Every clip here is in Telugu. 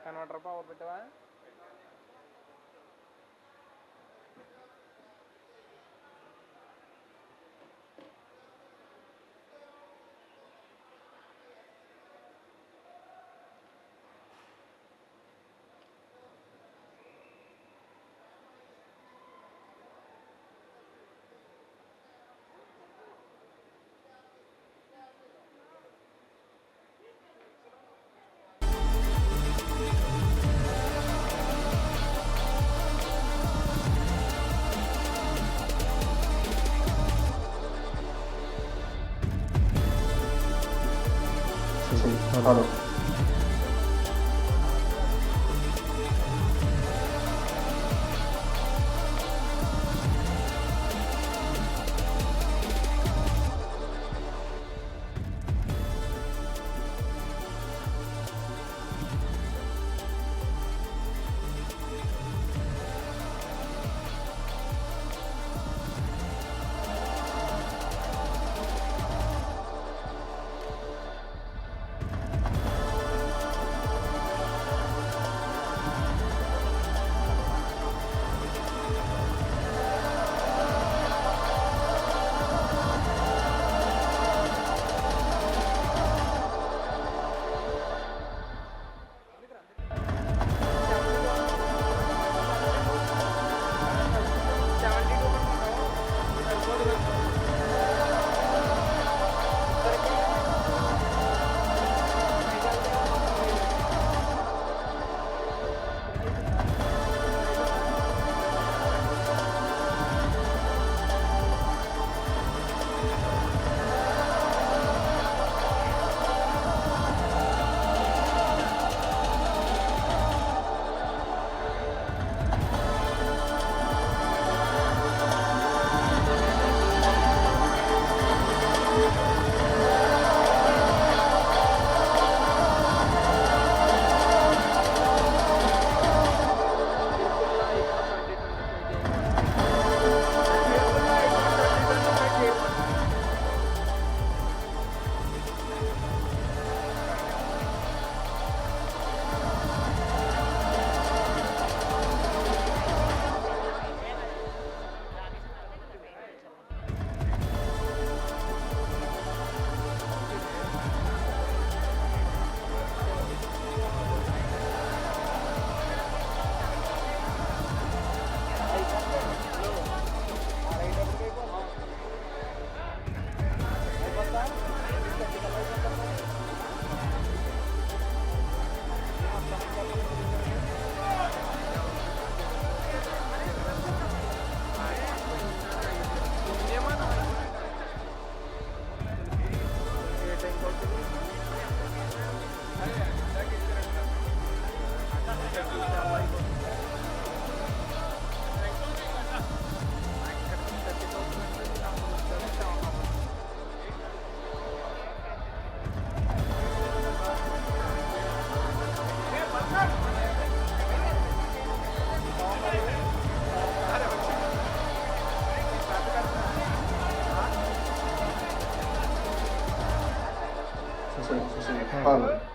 కన్వర్టర్ పవర్ పెట్టవా? Hello. Hello.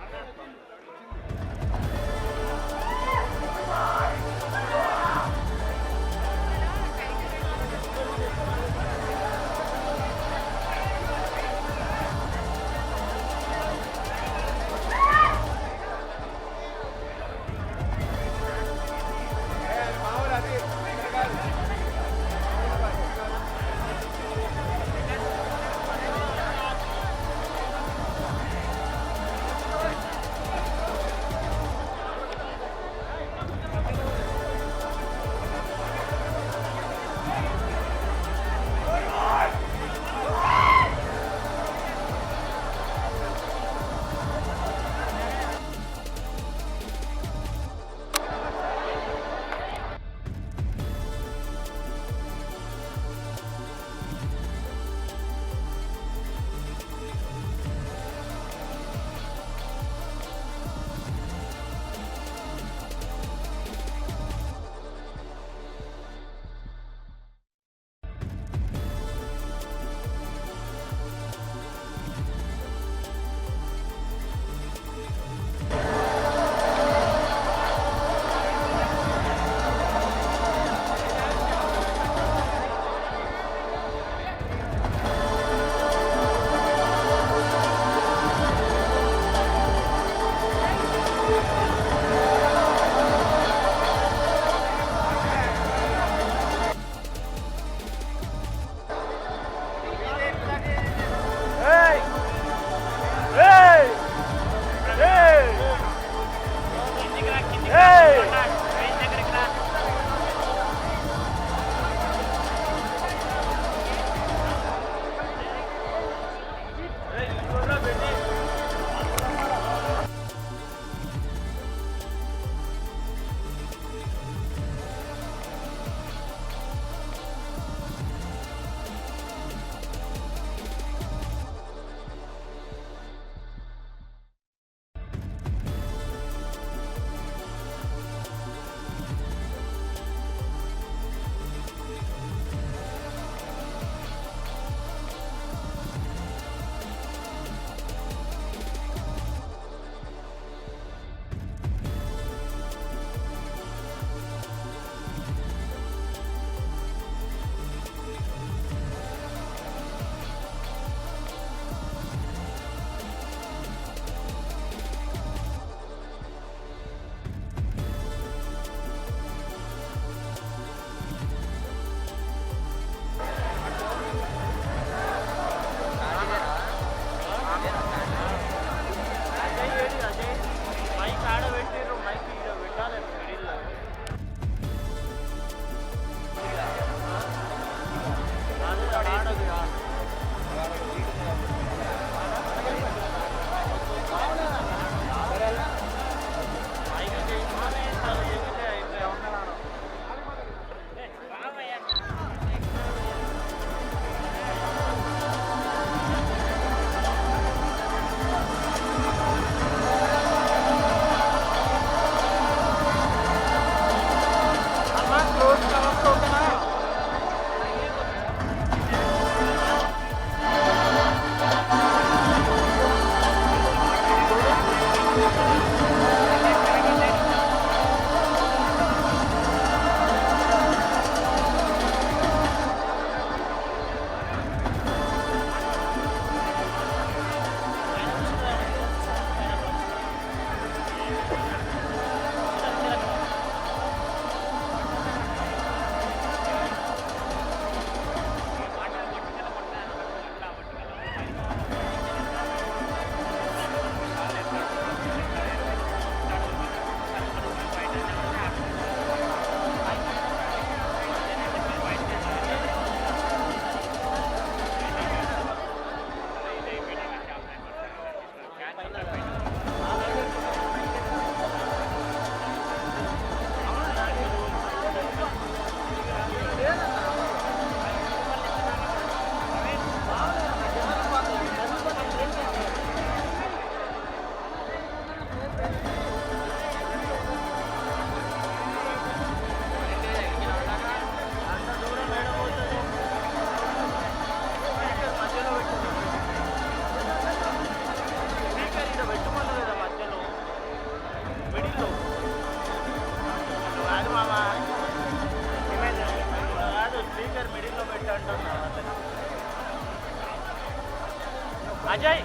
Ajay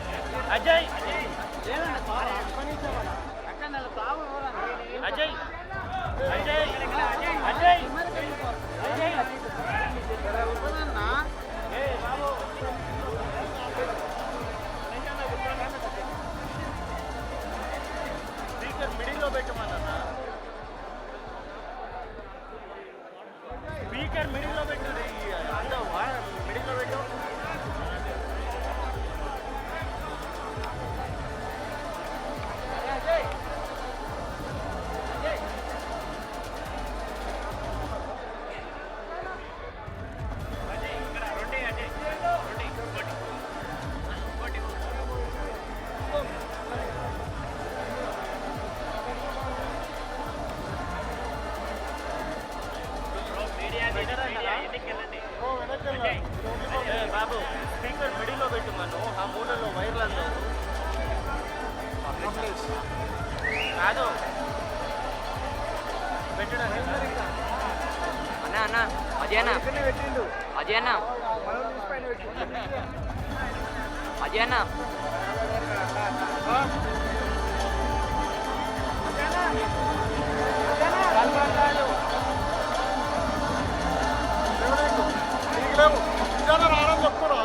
Ajay Ajay Ajay Ajay speaker మిడిల్లో పెట్టమన్నా స్పీకర్ మిడిల్లో పెట్టు మిడిల్లో పెట్టు బాబు స్పీకర్ మిడిల్లో పెట్టు మనం ఆ మూలలో వైర్లలో కాదు పెట్టడానికి అన్నా అన్నా అజయ్ అన్న అజయ్ అన్న అజయ్ అన్న రావడం చెప్తారా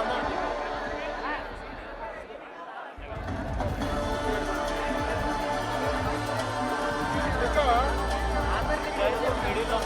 మిడిల్లో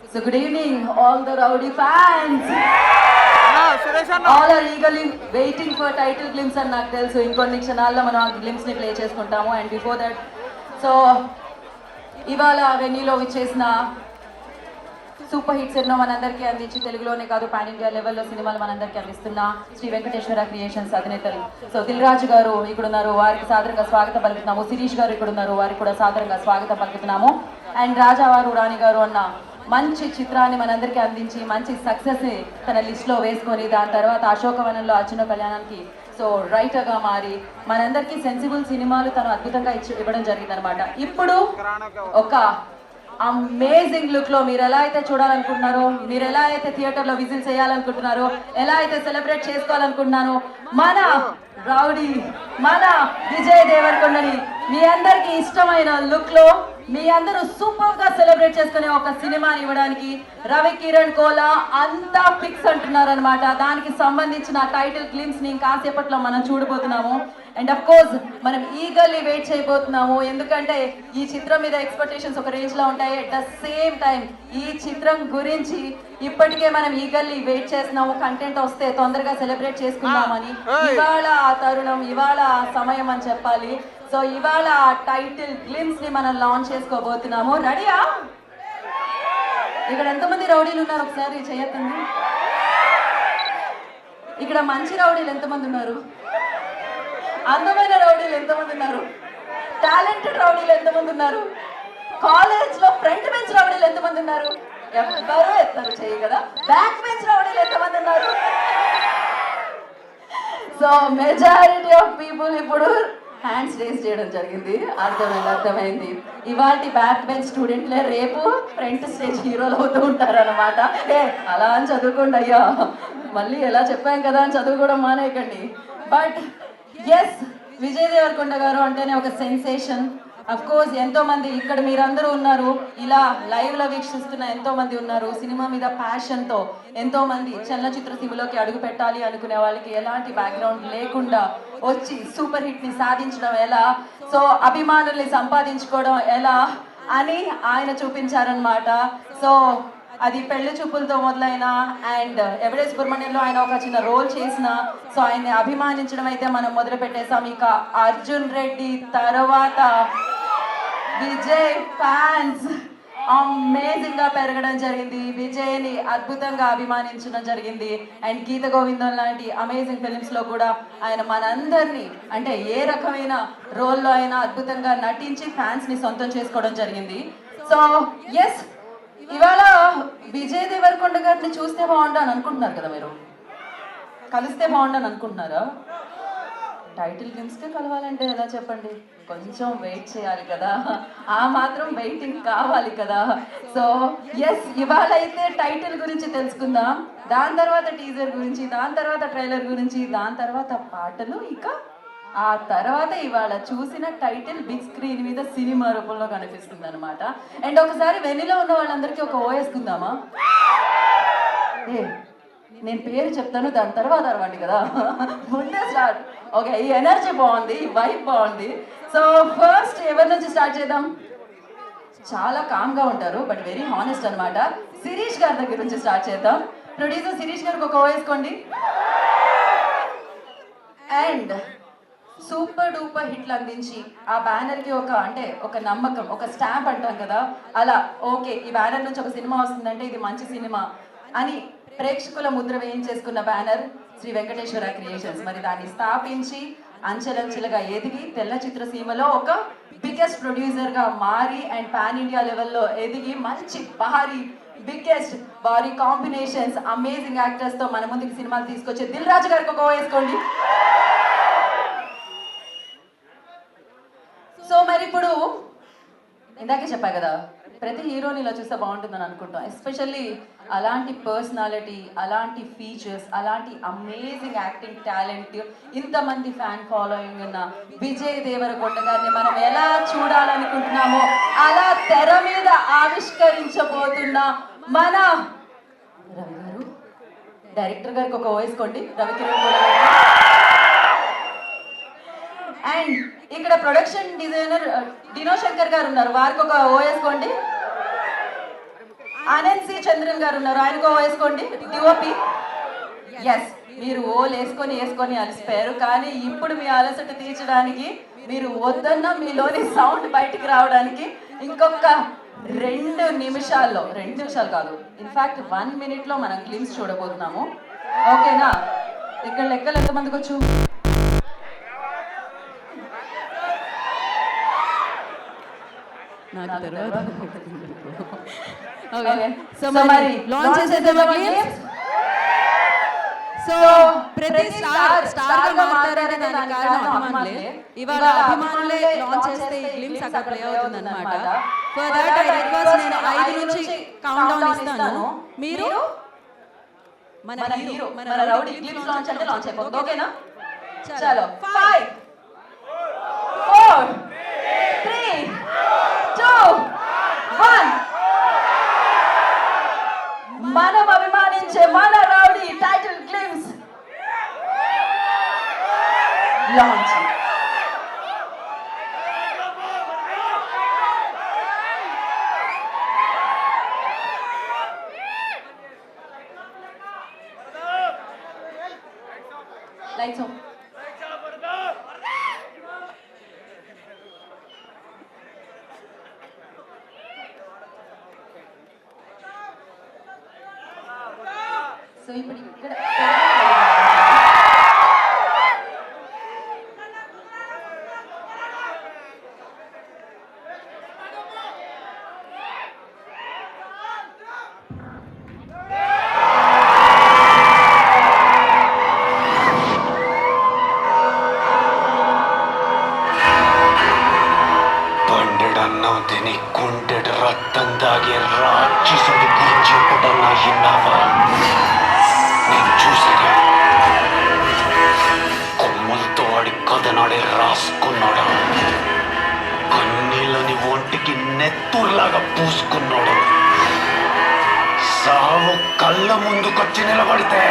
So good evening, all the rowdy fans. All are eagerly waiting for title glimpse and నాకు తెలుసు ఇంకొన్ని క్షణాల్లో మనం ఆ గ్లిమ్స్ ని ప్లే చేసుకుంటాము. అండ్ బిఫోర్ దట్ సో ఇవాళ వెన్యూలో విచ్చేసిన సూపర్ హిట్స్ ఎన్నో మనందరికీ అందించి తెలుగులోనే కాదు పాన్ ఇండియా లెవెల్లో సినిమాలు మనందరికీ అందిస్తున్న శ్రీ వెంకటేశ్వర క్రియేషన్స్ అధినేతలు సో దిల్ రాజు గారు ఇక్కడ ఉన్నారు, వారికి సాదరంగా స్వాగతం పలుకుతున్నాము. శిరీష్ గారు ఇక్కడ ఉన్నారు, వారికి కూడా సాదరంగా స్వాగతం పలుకుతున్నాము. అండ్ రాజావారు రాణి గారు అన్న మంచి చిత్రాన్ని మనందరికీ అందించి మంచి సక్సెస్ని తన లిస్ట్లో వేసుకొని దాని తర్వాత అశోకవనంలో అర్జున కళ్యాణానికి సో రైటర్గా మారి మనందరికీ సెన్సిబుల్ సినిమాలు తను అద్భుతంగా ఇవ్వడం జరిగిందనమాట. ఇప్పుడు ఒక అమేజింగ్ లుక్ లో మీరు ఎలా అయితే చూడాలనుకుంటున్నారో, మీరు ఎలా అయితే థియేటర్ లో విజిల్ చేయాలనుకుంటున్నారో, ఎలా అయితే సెలబ్రేట్ చేసుకోవాలనుకుంటున్నారో మన రౌడీ మన విజయ్ దేవరకొండని మీ అందరికి ఇష్టమైన లుక్ లో మీ అందరూ సూపర్ గా సెలబ్రేట్ చేసుకునే ఒక సినిమా ఇవ్వడానికి రవి కిరణ్ కోలా అంతా ఫిక్స్ అంటున్నారు అనమాట. దానికి సంబంధించిన టైటిల్ గ్లిమ్స్ ని కాసేపట్లో మనం చూడబోతున్నాము. అండ్ అఫ్ కోర్స్ మనం ఈగర్లీ వెయిట్ చేయబోతున్నాము, ఎందుకంటే ఈ చిత్రం మీద ఎక్స్పెక్టేషన్స్ ఒక రేంజ్ లో ఉంటాయి. అట్ ద సేమ్ టైం ఈ చిత్రం గురించి ఇప్పటికే మనం ఈగర్లీ వెయిట్ చేస్తున్నాము, కంటెంట్ వస్తే తొందరగా సెలబ్రేట్ చేసుకుందామని. ఇవాళ ఆ తరుణం, ఇవాళ ఆ సమయం అని చెప్పాలి. సో ఇవాళ ఆ టైటిల్ గ్లిమ్స్ ని మనం లాంచ్ చేసుకోబోతున్నాము. రెడీయా? ఇక్కడ ఎంతమంది రౌడీలు ఉన్నారు ఒకసారి చేయొద్దండి. ఇక్కడ మంచి రౌడీలు ఎంతమంది ఉన్నారు? అందమైన రౌడీలు ఎంతమంది ఉన్నారు? టాలెంటెడ్ రౌడీలు ఎంతమంది ఉన్నారు? కాలేజ్ లో ఫ్రంట్ బెంచ్ రౌడీలు ఎంతమంది ఉన్నారు? ఎవరు ఎత్తారు చేయి కదా. బ్యాక్ బెంచ్ రౌడీలు ఎంతమంది ఉన్నారు? సో మెజారిటీ ఆఫ్ పీపుల్ ఇప్పుడు హ్యాండ్స్ రేస్ చేయడం జరిగింది. అర్థమైంది. ఇవాళ బ్యాక్ బెంచ్ స్టూడెంట్లే రేపు ఫ్రంట్ స్టేజ్ హీరోలు అవుతూ ఉంటారన్నమాట. అలా అని చదువుకోండి అయ్యా, మళ్ళీ ఎలా చెప్పాం కదా అని చదువుకోవడం మానేయకండి. బట్ ఎస్, విజయ్ దేవరకొండ గారు అంటేనే ఒక సెన్సేషన్. అఫ్ కోర్స్ ఎంతో మంది ఇక్కడ మీరందరూ ఉన్నారు, ఇలా లైవ్ లో వీక్షిస్తున్న ఎంతో మంది ఉన్నారు. సినిమా మీద ప్యాషన్ తో ఎంతో మంది చలనచిత్ర సీమలోకి అడుగు పెట్టాలి అనుకునే వాళ్ళకి ఎలాంటి బ్యాక్గ్రౌండ్ లేకుండా వచ్చి సూపర్ హిట్ ని సాధించడం ఎలా, సో అభిమానుల్ని సంపాదించుకోవడం ఎలా అని ఆయన చూపించారనమాట. సో అది పెళ్లి చూపులతో మొదలైన అండ్ ఎవడే సుబ్రహ్మణ్యంలో ఆయన ఒక చిన్న రోల్ చేసిన, సో ఆయన్ని అభిమానించడం అయితే మనం మొదలు పెట్టేసాం. ఇక అర్జున్ రెడ్డి తర్వాత విజయ్ ఫ్యాన్స్ అమేజింగ్ గా పెరగడం జరిగింది. విజయ్ని అద్భుతంగా అభిమానించడం జరిగింది. అండ్ గీత గోవిందం లాంటి అమేజింగ్ ఫిలిమ్స్ లో కూడా ఆయన మనందరినీ అంటే ఏ రకమైన రోల్లో అయినా అద్భుతంగా నటించి ఫ్యాన్స్ ని సొంతం చేసుకోవడం జరిగింది. సో ఎస్, ఇవాళ విజయ్ దేవరకొండ గారిని చూస్తే బాగుంటాను అనుకుంటున్నారు కదా, మీరు కలిస్తే బాగుంటాను అనుకుంటున్నారా? టైటిల్ గేమ్స్కే కలవాలంటే ఎలా చెప్పండి, కొంచెం వెయిట్ చేయాలి కదా, ఆ మాత్రం వెయిటింగ్ కావాలి కదా. సో ఎస్, ఇవాళ అయితే టైటిల్ గురించి తెలుసుకుందాం, దాని తర్వాత టీజర్ గురించి, దాని తర్వాత ట్రైలర్ గురించి, దాని తర్వాత పాటలు, ఇక ఆ తర్వాత ఇవాళ చూసిన టైటిల్ బిగ్ స్క్రీన్ మీద సినిమా రూపంలో కనిపిస్తుంది అనమాట. అండ్ ఒకసారి వెన్నెలో ఉన్న వాళ్ళందరికీ ఒక ఓయేసుకుందామా? నేను పేరు చెప్తాను, దాని తర్వాత అరవండి కదా, ముందే స్టార్ట్. ఓకే, ఈ ఎనర్జీ బాగుంది, ఈ వైబ్ బాగుంది. సో ఫస్ట్ ఎవరి నుంచి స్టార్ట్ చేద్దాం? చాలా కామ్గా ఉంటారు బట్ వెరీ హానెస్ట్ అనమాట. శిరీష్ గారి దగ్గర నుంచి స్టార్ట్ చేద్దాం. ప్రొడ్యూసర్ శిరీష్ గారికి ఒక ఓయేసుకోండి. అండ్ సూపర్ డూపర్ హిట్లు అందించి ఆ బ్యానర్కి ఒక నమ్మకం, ఒక స్టాంప్ అంటాం కదా, అలా ఓకే ఈ బ్యానర్ నుంచి ఒక సినిమా వస్తుందంటే ఇది మంచి సినిమా అని ప్రేక్షకుల ముద్ర వేయించేసుకున్న బ్యానర్ శ్రీ వెంకటేశ్వర క్రియేషన్స్. మరి దాన్ని స్థాపించి అంచెలంచెలుగా ఎదిగి తెల్ల చిత్రసీమలో ఒక బిగ్గెస్ట్ ప్రొడ్యూసర్గా మారి అండ్ పాన్ ఇండియా లెవెల్లో ఎదిగి మంచి బిగ్గెస్ట్ భారీ కాంబినేషన్స్ అమేజింగ్ యాక్టర్స్తో మన ముందుకి సినిమాలు తీసుకొచ్చే దిల్ రాజు గారికి ఒక వేసుకోండి. సో మరి ఇప్పుడు ఇందాకే చెప్పా కదా, ప్రతి హీరోని ఇలా చూస్తే బాగుంటుందని అనుకుంటాం. ఎస్పెషల్లీ అలాంటి పర్సనాలిటీ, అలాంటి ఫీచర్స్, అలాంటి అమేజింగ్ యాక్టింగ్ టాలెంట్, ఇంతమంది ఫ్యాన్ ఫాలోయింగ్ ఉన్న విజయ్ దేవరకొండ గారిని మనం ఎలా చూడాలనుకుంటున్నామో అలా తెర మీద ఆవిష్కరించబోతున్న మన రవి గారు, డైరెక్టర్ గారికి ఒక వేసుకోండి, రవికిరణ్ కోలా. అండ్ ఇక్కడ ప్రొడక్షన్ డిజైనర్ డినో శంకర్ గారు ఉన్నారు, వారికి ఒక ఓయేసుకోండి. ఆనంద్ సి చంద్రన్ గారు ఉన్నారు, ఆయనకు ఓయేసుకోండి. డిఓపి ఎస్, మీరు ఓలు వేసుకొని అలసిపోయారు. కానీ ఇప్పుడు మీ అలసట తీర్చడానికి, మీరు వద్దన్న మీలోని సౌండ్ బయటికి రావడానికి ఇంకొక 2 నిమిషాల్లో, 2 నిమిషాలు కాదు, ఇన్ఫాక్ట్ 1 minute మనం గ్లిమ్స్ చూడబోతున్నాము. ఓకేనా? ఇక్కడ లెక్కలు ఎంతమందికి వచ్చు? నాకు తర్వాత సో మరి లాంచ్ చేసేద్దామా గేమ్స్? సో ప్రతి స్టార్ గా మాట్లాడే దానికి కారణం అభిమానులే. ఇవాళ అభిమానులే లాంచ్ చేస్తే ఈ గ్లిమ్స్ అక్కడ ప్లే అవుతుంది అన్నమాట. ఫర్ దట్ ఐ రిక్వెస్ట్, నేను 5 నుంచి కౌంట్ డౌన్ ఇస్తాను. మీరు మన హీరో, మన రౌడీ గ్లిమ్స్ లాంచ్ అంటే లాంచ్ అయిపోతుంది. ఓకేనా? చలో 5 4 3 2 1. మనం అభిమానించే మన rowdy title glimpse launch. Lights off. So ఇప్పుడు ఇక్కడ పండెడన్నావు తిని కుండెడు రక్తం దాగే రాక్షసుడి గురించి ఎప్పుడన్నా విన్నావా? నేను చూసాను. కొమ్ములతో ఆడి కథనాడే రాసుకున్నాడు. కన్నీళ్ళని ఒంటికి నెత్తుర్లాగా పూసుకున్నాడు. సావు కళ్ళ ముందుకొచ్చి నిలబడితే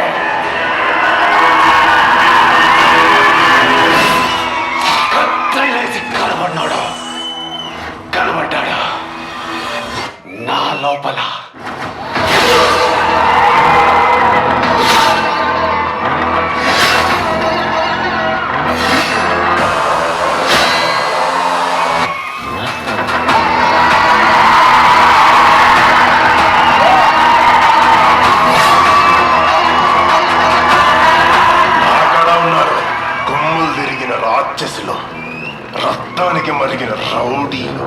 కత్తిలేసి కలబడ్డాడు. కనబడ్డాడా నా లోపల? అక్కడ ఉన్నారు కొమ్ములు తిరిగిన రాక్షసులు, రక్తానికి మరిగిన రౌడీలు.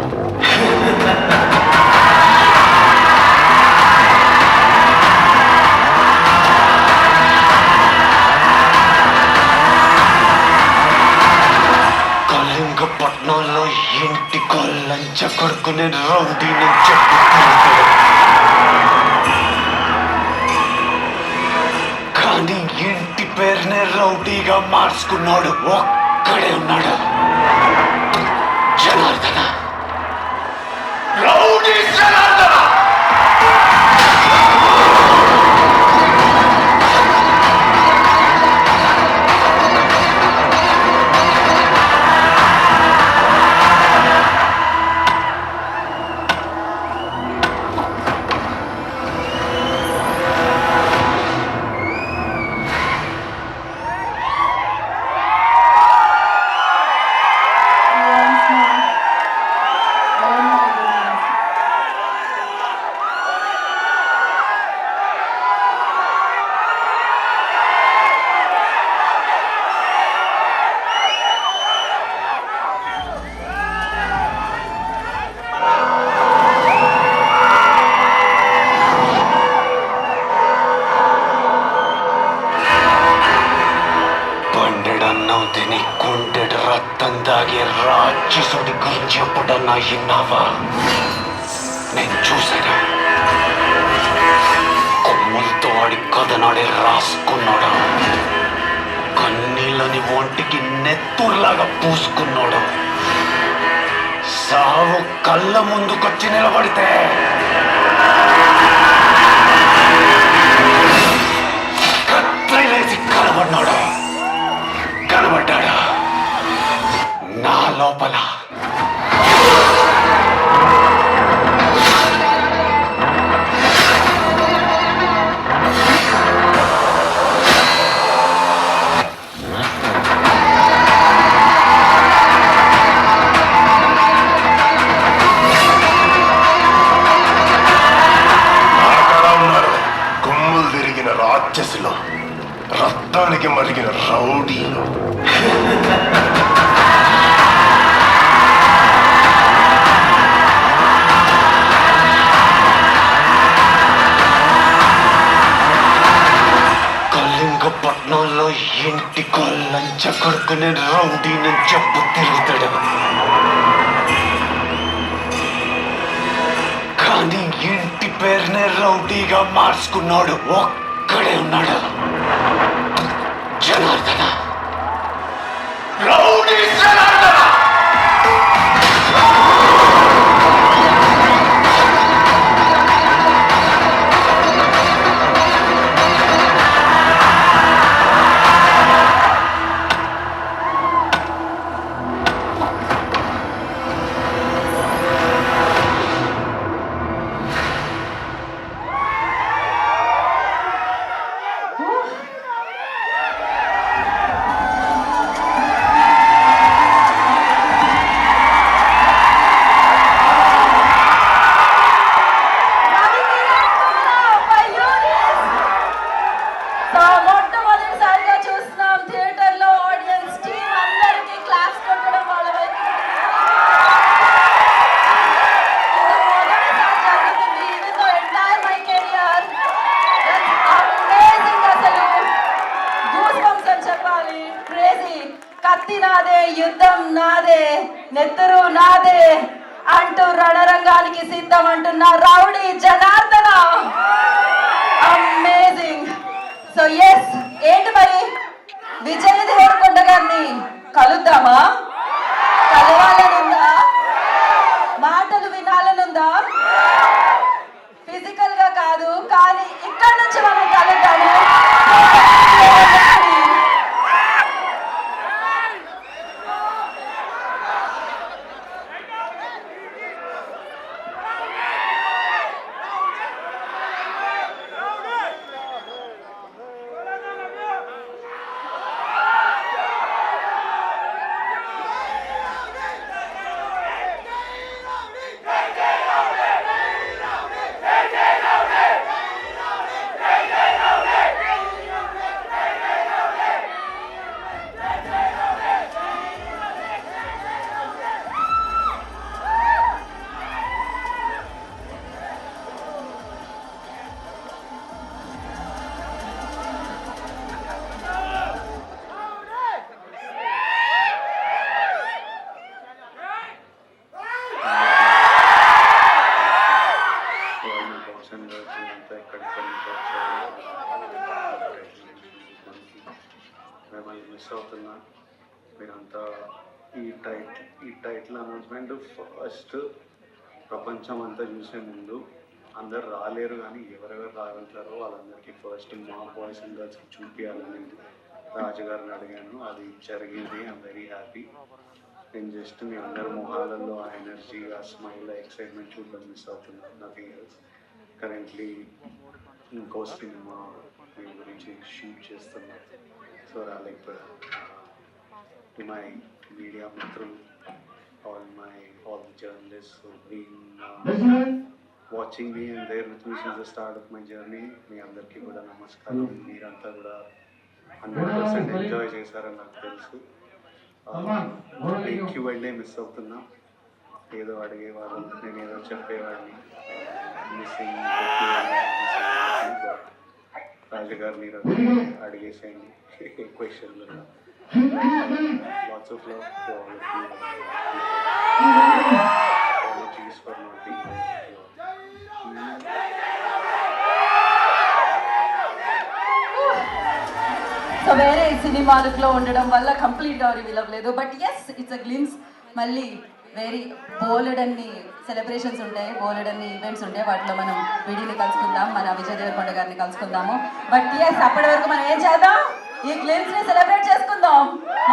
కళింగపట్నంలో ఇంటి కొల్లంచ కొడుకునే రౌడీని చెప్పుకుంటాడు. కానీ ఇంటి పేరునే రౌడీగా మార్చుకున్నాడు ఒక్కడే ఉన్నాడు. జనార్దన, రౌడీ జనార్దన. తిని కుండెడు రక్తం దాగే రాక్షసుడి గురించి ఎప్పుడన్నా విన్నావా? నేను చూశాను. కొమ్ములతో ఆడి కథనాడే రాసుకున్నాడు. కన్నీళ్ళని ఒంటికి నెత్తుర్లాగా పూసుకున్నాడు. సావు కళ్ళ ముందుకొచ్చి నిలబడితే కత్తిలేసి కలబడ్డాడు. కనబడ్డాడా నా లోపల? లంచ కొడుకు నేను రౌడీని చెప్పు తిరుగుతాడు. కానీ ఇంటి పేరునే రౌడీగా మార్చుకున్నాడు ఒక్కడే ఉన్నాడు, జనార్దన. రౌడీ జనార్దన. మొట్టమొదటిసారిగా చూస్తున్నాం థియేటర్ లో ఆడియన్స్ టీమ్ అందరికి క్లాప్స్ కొట్టడం వాళ్ళ వైపు. చెప్పాలి. క్రేజీ. కత్తి నాదే, యుద్ధం నాదే, నెత్తురు నాదే అంటూ రణరంగానికి సిద్ధం అంటున్న rowdy Janardhana. Amazing. So yes, ఏంటి మరి విజయ్ దేవరకొండ గారిని కలుద్దామా? కలవాలనుందా? మాటలు వినాలనుందా? ఫిజికల్ గా కాదు, కానీ ఇక్కడ నుంచి మనం కలుద్దాము. మిమ్మల్ని మిస్ అవుతున్నా. మీరంతా ఈ టైటిల్ అనౌన్స్మెంట్ ఫస్ట్ ప్రపంచం అంతా చూసే ముందు అందరు రాలేరు, కానీ ఎవరెవరు రాగలుగుతారో వాళ్ళందరికీ ఫస్ట్ మా బాయ్స్ అండ్ గర్ల్స్కి చూపించాలని రాజుగారిని అడిగాను. అది జరిగింది. I'm very happy. నేను జస్ట్ మీ అందరి మొహాలలో ఆ ఎనర్జీ, ఆ స్మైల్, ఆ ఎక్సైట్మెంట్ చూడడం మిస్ అవుతున్నాను. Nothing else. కరెంట్లీ ఇంకో సినిమా మీ గురించి షూట్ చేస్తున్నాను. So like to my media మిత్రులు, all the journalists who've been watching me and there with me since the start of my journey, మీ అందరికీ కూడా నమస్కారం. మీరంతా కూడా 100% ఎంజాయ్ చేశారని నాకు తెలుసు. Q&A మిస్ అవుతున్నా. ఏదో అడిగేవాళ్ళు, నేను ఏదో చెప్పేవాడిని. మిస్సింగ్ రాజుగారిని అడిగేసేయండి క్వశ్చన్లు. Lots of love to all of you. Apologies for not being there. So వేరే సినిమాలో ఉండడం వల్ల కంప్లీట్గా రివీల్ అవ్వలేదు. But yes, it's a glimpse. మళ్ళీ వెరీ బోలెడన్ని సెలబ్రేషన్స్ ఉంటాయి, బోలెడన్ని ఈవెంట్స్ ఉంటాయి. వాటిలో మనం వీడిని కలుసుకుందాం, మన విజయ్ దేవరకొండ గారిని కలుసుకుందాము. బట్ ఎస్, అప్పటి వరకు మనం ఏం చేద్దాం? ఈ గ్లిమ్స్ ని సెలబ్రేట్ చేసుకుందాం.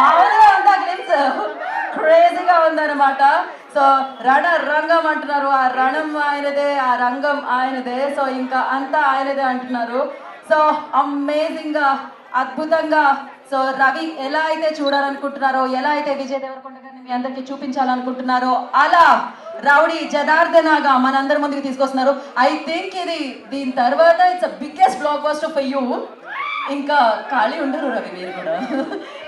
మామూలుగా ఉందా గ్లిమ్స్? క్రేజీగా ఉందన్నమాట. సో రంగం అంటున్నారు. ఆ రణం ఆయనదే, ఆ రంగం ఆయనదే. సో ఇంకా అంతా ఆయనదే అంటున్నారు. సో అమేజింగ్ గా, అద్భుతంగా. సో రవి ఎలా అయితే చూడాలనుకుంటున్నారో, ఎలా అయితే విజయ్ దేవరకొండ గారిని మీ అందరికీ చూపించాలనుకుంటున్నారో, అలా రౌడీ జనార్దనగా మనందరి ముందుకు తీసుకొస్తున్నారు. ఐ థింక్ ఇది దీని తర్వాత it's biggest block buster for you. ఇంకా ఖాళీ ఉండరు రవి మీరు కూడా.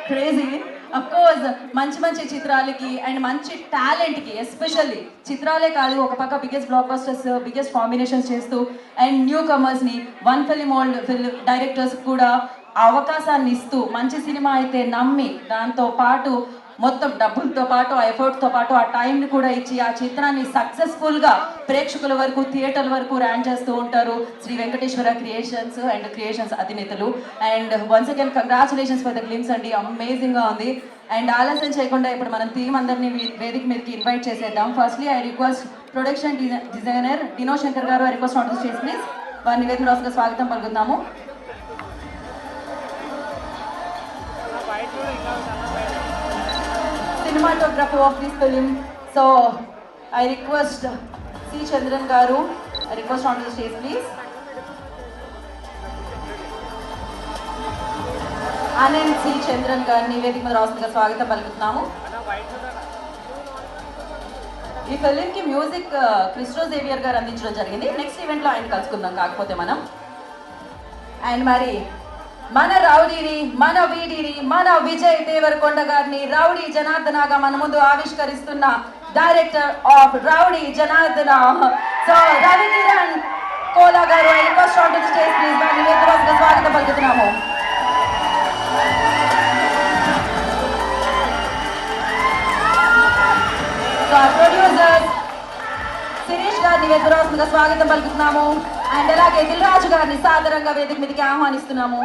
క్రేజీ. అఫ్ కోర్స్ మంచి మంచి చిత్రాలకి అండ్ మంచి టాలెంట్కి, ఎస్పెషల్లీ చిత్రాలే కాదు, ఒక పక్క biggest blockbusters, biggest combinations చేస్తూ అండ్ న్యూ కమర్స్ని, వన్ ఫిల్మ్ ఓల్డ్ డైరెక్టర్స్ కూడా ఆ అవకాశాన్ని ఇస్తూ మంచి సినిమా అయితే నమ్మి దాంతో పాటు మొత్తం డబ్బులతో పాటు ఆ ఎఫర్ట్తో పాటు ఆ టైంని కూడా ఇచ్చి ఆ చిత్రాన్ని సక్సెస్ఫుల్గా ప్రేక్షకుల వరకు థియేటర్ల వరకు ర్యాన్ చేస్తూ ఉంటారు శ్రీ వెంకటేశ్వర క్రియేషన్స్ అధినేతలు. And once again congratulations for the glimpse అండి, అమేజింగ్గా ఉంది. అండ్ ఆలస్యం చేయకుండా ఇప్పుడు మనం టీం అందరినీ వేదిక మీదకి ఇన్వైట్ చేసేద్దాం. Firstly I request production designer Dino Shankar గారు, I request on to stage please. వారిని వేదిక రాసుగా స్వాగతం పలుకుతాము. Cinematographer of this film, so I request C. Chandran Garu, I request onto the stage please. Anand C. Chandran గారిని వేదిక మీద రాసుగా స్వాగతం పలుకుతున్నాము. ఈ ఫిలింకి మ్యూజిక్ క్రిస్టో జేవియర్ గారు అందించడం జరిగింది. నెక్స్ట్ ఈవెంట్లో ఆయన కలుసుకుందాం కాకపోతే మనం. అండ్ మరి మన రౌడీని, మన వీడిని, మన విజయ్ దేవరకొండ గారిని రౌడీ జనార్దనగా మన ముందు ఆవిష్కరిస్తున్న director of Rowdy Janardhana, so Ravi Kiran Kola గారు, I request on to the stage please. వారిని వేదికగా స్వాగతం పలుకుతున్నాము. ప్రొడ్యూసర్ శిరీష్ గారిని వేదికగా స్వాగతం పలుకుతున్నాము. అండ్ అలాగే దిల్ రాజు గారిని సాదరంగా వేదిక మీదకి ఆహ్వానిస్తున్నాము.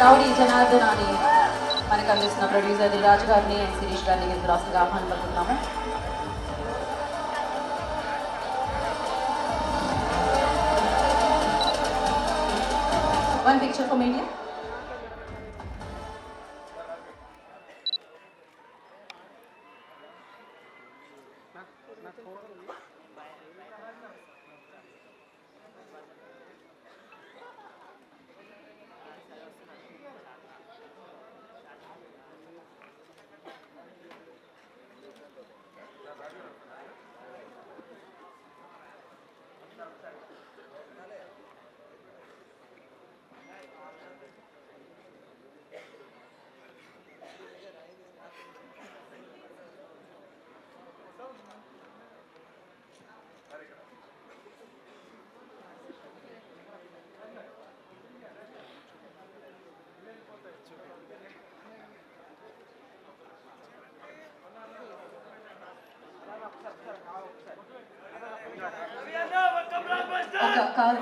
రౌడీ జనార్దనాని మనకు అందిస్తున్న ప్రొడ్యూసర్ దిల్ రాజు గారిని అండ్ శిరీష్ గారిని వేదికగా ఆహ్వానం పలుకుతున్నాము. One picture for media.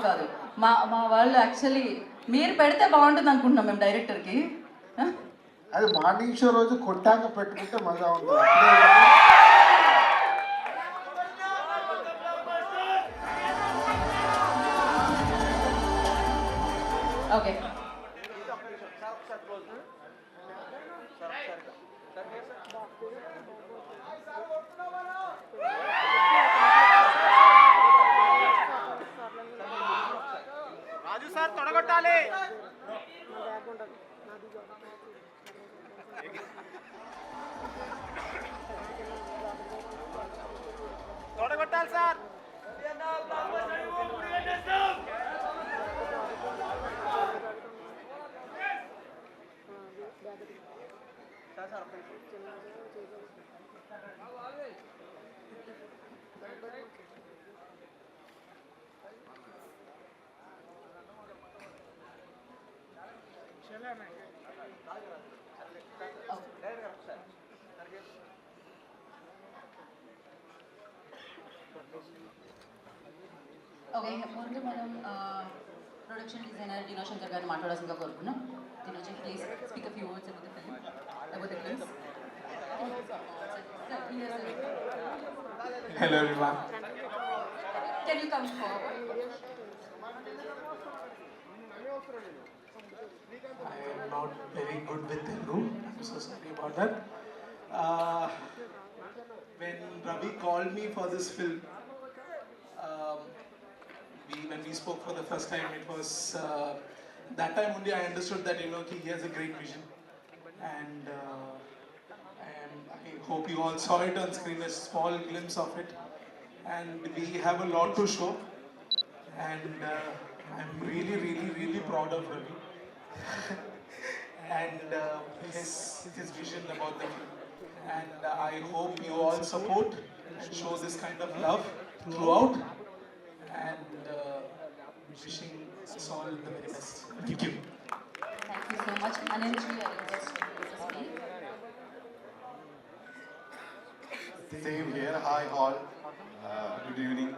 కాదు మా వాళ్ళు యాక్చువల్లీ మీరు పెడితే బాగుంటుంది అనుకుంటున్నాం మేము డైరెక్టర్కి. అది మార్నింగ్ షో రోజు కొట్టాక పెట్టుకుంటే మజా ఉంటుంది. ఓకే రాజు సార్ తొడగొట్టాలి. తొడగొట్టాలి సార్. ఓకే ముందు మనం ప్రొడక్షన్ డిజైనర్ డినో శంకర్ గారిని మాట్లాడాల్సిందిగా కోరుకున్నాం. Dinoji please speak a few words about the film, about the films. Hello everyone. Can you come forward? I am not very good with Telugu. I'm so sorry about that. When Ravi called me for this film, um, when we spoke for the first time, it was that time only I understood that he has a great vision, and I hope you all saw it on screen, a small glimpse of it, and we have a lot to show. and I'm really proud of Ravi and his vision about the film. And I hope you all support and show this kind of love throughout. And wishing us all the very best. Thank you. Thank you so much. Anandji, I request you to speak. Same here. Hi all. Good evening.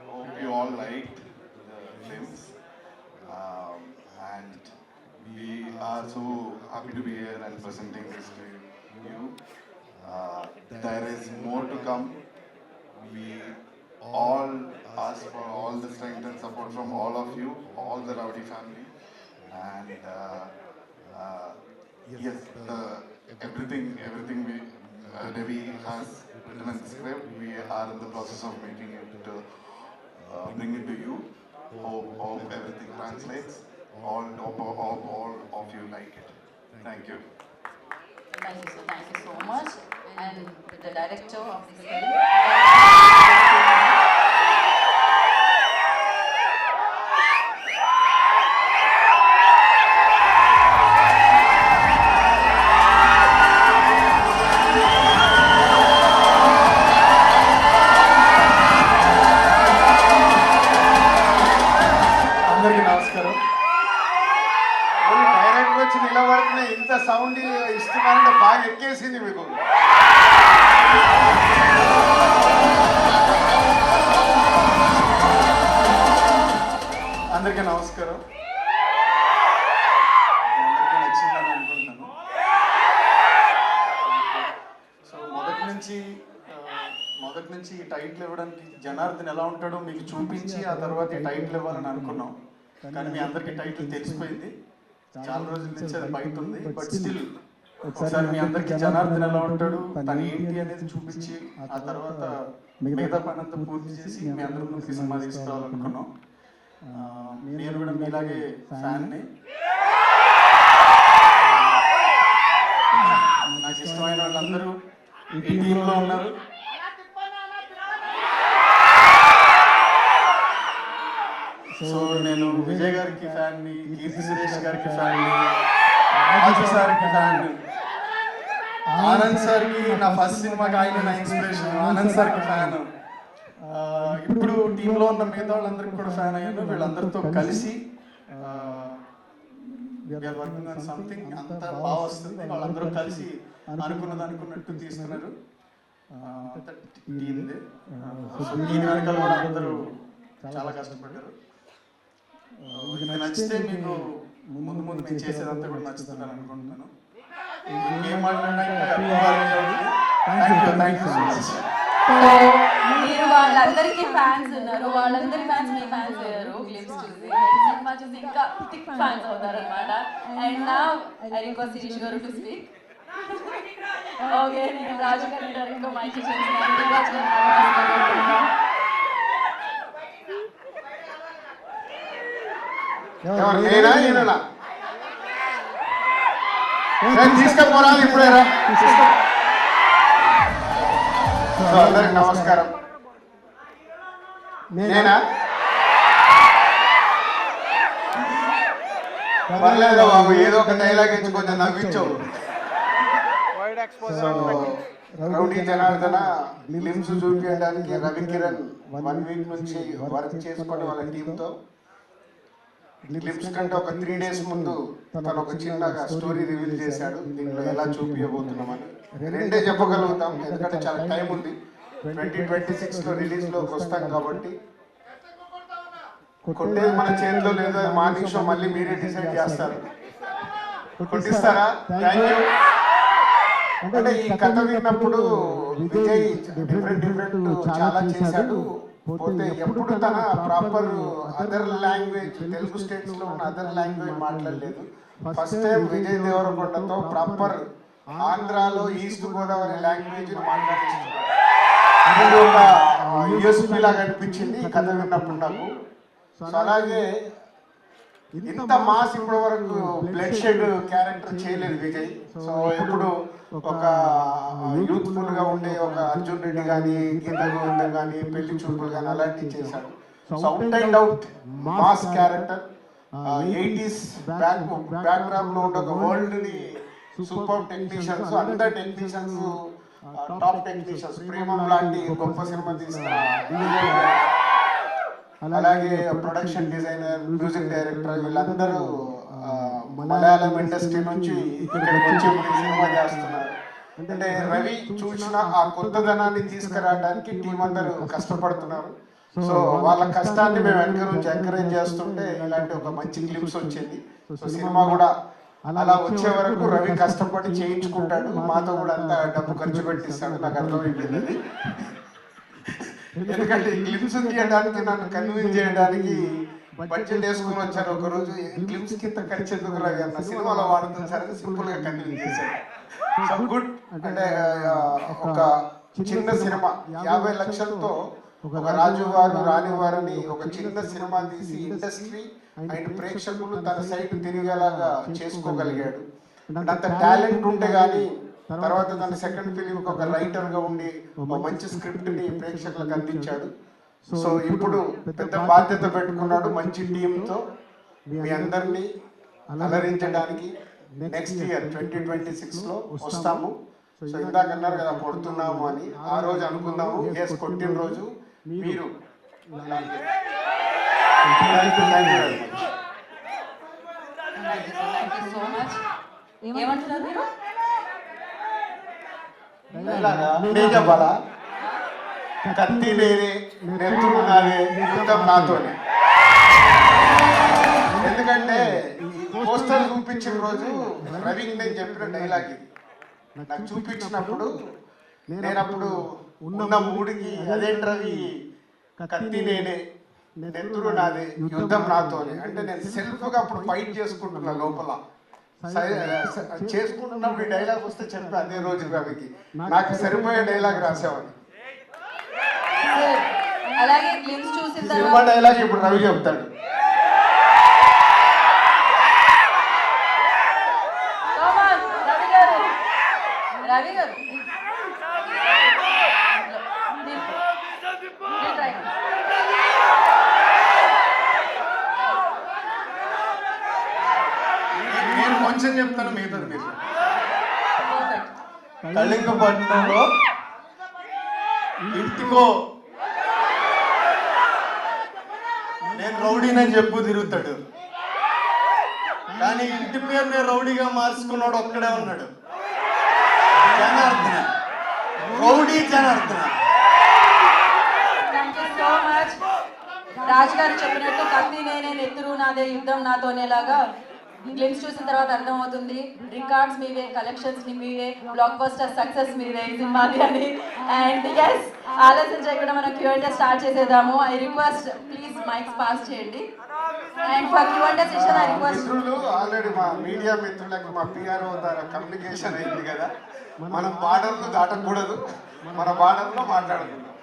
Hope you all liked the films. And we are so happy to be here and presenting this to you. There is more to come. We all ask for all the strength and support from all of you, all the Rowdy family. And yes, everything we Ravi has written in the script, we are in the process of making it to bring it to you. Hope everything translates. All of you like it. Thank you. Thank you so much. And the director of this film. అందరికీ నమస్కారం. డైరెక్ట్ వచ్చి నిలబడితే ఇంత సౌండ్ ఇస్తున్నారంటే బాగా ఎక్కేసింది మీకు. అందరికీ నమస్కారం. అందరికీ నచ్చిందని అనుకుంటున్నాను. సో మొదటి నుంచి ఈ టైటిల్ ఇవ్వడానికి జనార్దన్ ఎలా ఉంటాడో మీకు చూపించి ఆ తర్వాత ఈ టైటిల్ ఇవ్వాలని అనుకున్నాం. కానీ మీ అందరికీ టైటిల్ తెలిసిపోయింది. చాలా రోజుల నుంచి అది బయట ఉంది. బట్ స్టిల్ ఒకసారి మీ అందరికీ జనార్దన్ ఎలా ఉంటాడు, తను ఏంటి అనేది చూపించి ఆ తర్వాత మిగతా పని అంతా పూర్తి చేసి మీ అందరి ముందుకి సినిమా తీసుకురావాలనుకున్నాం. నేను కూడా మీలాగే ఫ్యాన్ని. నాకు ఇష్టమైన వాళ్ళందరూ ఈ టీంలో ఉన్నారు. సో నేను విజయ్ గారికి ఫ్యాన్ని, కీర్తి సురేష్ గారికి ఫ్యాన్ని, రాజు సార్కి ఫ్యాన్, ఆనంద్ సార్కి నా ఫస్ట్ సినిమాకి ఆయన నా ఇన్స్పిరేషన్, ఆనంద్ సార్కి ఫ్యాన్. ఇప్పుడు టీంలో ఉన్న మిగతా వాళ్ళందరికీ కూడా ఫ్యాన్ అయ్యాను. వీళ్ళందరితో కలిసి వర్కింగ్ ఆన్ సంథింగ్ అంతా బాగా వస్తుంది. వాళ్ళందరూ కలిసి అనుకున్నట్టు తీస్తున్నారు. టీంది. దీని వెనకాల కూడా అందరూ చాలా కష్టపడ్డారు. ఇది నచ్చితే మీకు ముందు మేము చేసేదంతా కూడా నచ్చుతుందని అనుకుంటున్నాను. మీరు వాళ్ళందరికీ ఫ్యాన్స్ ఉన్నారు, వాళ్ళందరి ఫ్యాన్స్ మీ ఫ్యాన్స్ అయ్యారు. గ్లిమ్స్ చూసి సినిమా చూసి ఇంకా థిక్ ఫ్యాన్స్ అవుతారు అనమాట. అండ్ నా ఐ రిక్వెస్ట్ శిరీష్ గారు టు స్పీక్. ఓకే, నేను రాజు గారి డైరెక్ట్గా మైక్ తీసుకపోరా ఇప్పుడేరా. అందరికి నమస్కారం. నేనా పర్లేదు బాబు, ఏదో ఒక డైలాగ్ ఇచ్చి కొంచెం నవ్వించావు. రౌడీ జనార్దన గ్లిమ్స్ చూపించడానికి రవి కిరణ్ 1 వీక్ నుంచి వర్క్ చేసుకొని వాళ్ళ టీంతో గ్లిమ్స్ కంటే ఒక 3 డేస్ ముందు తను ఒక చిన్నగా స్టోరీ రివీల్ చేశాడు. దీంట్లో ఎలా చూపించబోతున్నామని 2 చెప్పగలుగుతాం, ఎందుకంటే చాలా టైం ఉంది. 2026లో రిలీజ్లోకి వస్తాం కాబట్టి కొట్టేది మన చేతిలో లేదు. అది మార్నింగ్ షో మళ్ళీ మీరే డిసైడ్ చేస్తారు. కొట్టిస్తారా? Thank you. అంటే ఈ కథ విన్నప్పుడు విజయ్ డిఫరెంట్ చాలా చేశాడు. పోతే ఎప్పుడు తన proper other language, Telugu states లో ఉన్న అదర్ లాంగ్వేజ్ మాట్లాడలేదు. ఫస్ట్ టైం విజయ్ దేవరకొండతో ప్రాపర్ ఆంధ్రాలో ఈస్ట్ గోదావరి లాంగ్వేజ్ మాట్లాడిస్తున్నాడు. ఇది ఒక యూఎస్పీ లాగా అనిపించింది ఈ కథ విన్నప్పుడు నాకు. సో అలాగే ఇంత మాస్ ఇప్పటి వరకు బ్లడ్ షెడ్ క్యారెక్టర్ చేయలేదు విజయ్. సో ఎప్పుడు ఒక యూత్ఫుల్ గా ఉండే ఒక అర్జున్ రెడ్డి కానీ, గీత గోవిందం కానీ, పెళ్లి చూపులు కానీ అలాంటివి చేశాడు. So out and out mass character. 80s background లో ఉండే ఒక వరల్డ్ ని సూపర్ టెక్నీషియన్స్, అందరు టెక్నీషియన్స్ టాప్ టెక్నీషియన్స్, ప్రేమం లాంటి గొప్ప సినిమా తీసిన అలాగే ప్రొడక్షన్ డిజైనర్, మ్యూజిక్ డైరెక్టర్ వీళ్ళందరూ మలయాళం ఇండస్ట్రీ నుంచి ఇక్కడికి వచ్చి సినిమా చేస్తున్నారు. అంటే రవి చూసిన ఆ కొత్తదనాన్ని తీసుకురావడానికి టీం అందరూ కష్టపడుతున్నారు. సో వాళ్ళ కష్టాన్ని మేము వెనక నుంచి ఎంకరేజ్ చేస్తుంటే ఇలాంటి ఒక మంచి క్లిప్స్ వచ్చింది. సో సినిమా కూడా అలా వచ్చే వరకు రవి కష్టపడి చేయించుకుంటాడు, మాతో కూడా అంతా డబ్బు ఖర్చు పెట్టిస్తాడు. నాకు అర్థమైపోయింది. ఎందుకంటే ఈ క్లిప్స్ తీయడానికి నన్ను కన్విన్స్ చేయడానికి బడ్జెట్ వేసుకుని వచ్చారు. ఒకరోజు క్లిప్స్ కింద ఖర్చు ఎందుకు రవి అన్న, సినిమాలో వాడుతుంది సరే సింపుల్ గా కన్విన్స్ చేశాడు. So good. అంటే ఒక చిన్న సినిమా 50 లక్షలతో ఒక రాజు వారు రాణి వారిని ఒక చిన్న సినిమా తీసి ఇండస్ట్రీ అండ్ ప్రేక్షకులు తన సైడ్ తిరిగేలాగా చేసుకోగలిగాడు. అంత టాలెంట్ ఉంటే గానీ తర్వాత తన సెకండ్ ఫిలిం ఒక రైటర్ గా ఉండి ఒక మంచి స్క్రిప్ట్ ని ప్రేక్షకులకు అందించాడు. సో ఇప్పుడు పెద్ద బాధ్యత పెట్టుకున్నాడు మంచి టీంతో మీ అందరినీ అలరించడానికి. నెక్స్ట్ ఇయర్ 2026 లో వస్తాము. సో ఇందాక అన్నారు కదా కొడుతున్నాము అని, ఆ రోజు అనుకుందాము. ఎస్, కొట్టిన రోజు మీరు. ఏమంటున్నారు మీరు? నేను చెప్పాలా? కత్తి లేదే, నెత్తురు నాదే, యుద్ధం నాతోనే. ఎందుకంటే పోస్టర్ చూపించిన రోజు రవికి నేను చెప్పిన డైలాగ్ ఇది. నాకు చూపించినప్పుడు నేను అప్పుడు ఉన్న మూడికి అదేంటి రవి కత్తి నేనే, నెత్తురు నాదే, యుద్ధం నాతోనే అంటే నేను సెల్ఫ్ గా అప్పుడు ఫైట్ చేసుకుంటున్నా లోపల. చేసుకుంటున్నప్పుడు ఈ డైలాగ్ వస్తే చెప్పి అదే రోజు రవికి నాకు సరిపోయే డైలాగ్ రాసేవాడిని. అలాగే గ్లిమ్స్ చూసిన సినిమా డైలాగ్ ఇప్పుడు రవి చెప్తాడు. రవి గారు నేను కొంచెం చెప్తాను, మిగతాది మీరు. కళింగపట్నంలో ఇంటికో నేను రౌడీనని చెప్పు తిరుగుతాడు, కానీ ఇంటి పేరునే రౌడీగా మార్చుకున్నాడు ఒక్కడే ఉన్నాడు. Janardhana, Rowdy Janardhana. Thank you so much. Raju గారు చెప్పినట్టు కత్తి నేనే, నెత్తురు నాదే, యుద్ధం నాతోనేలాగా గ్లిమ్స్ చూసిన తర్వాత అర్థమవుతుంది. రికార్డ్స్ మీవే, కలెక్షన్స్ మీవే, బ్లాక్ బస్టర్ సక్సెస్ మీదే ఈ సినిమాది అని. అండ్ ఎస్, ఆలస్యం చేయకుండా మనం Q&A స్టార్ట్ చేసేద్దాము. I request please mics pass చేయండి. And for Q&A session I request. మిత్రులు ఆల్రెడీ మా మీడియా మిత్రులకు మా PRO ద్వారా కమ్యూనికేషన్ అయింది కదా, మనం బార్డర్లు దాటకూడదు, మన బార్డర్లో మాట్లాడుకుందాం.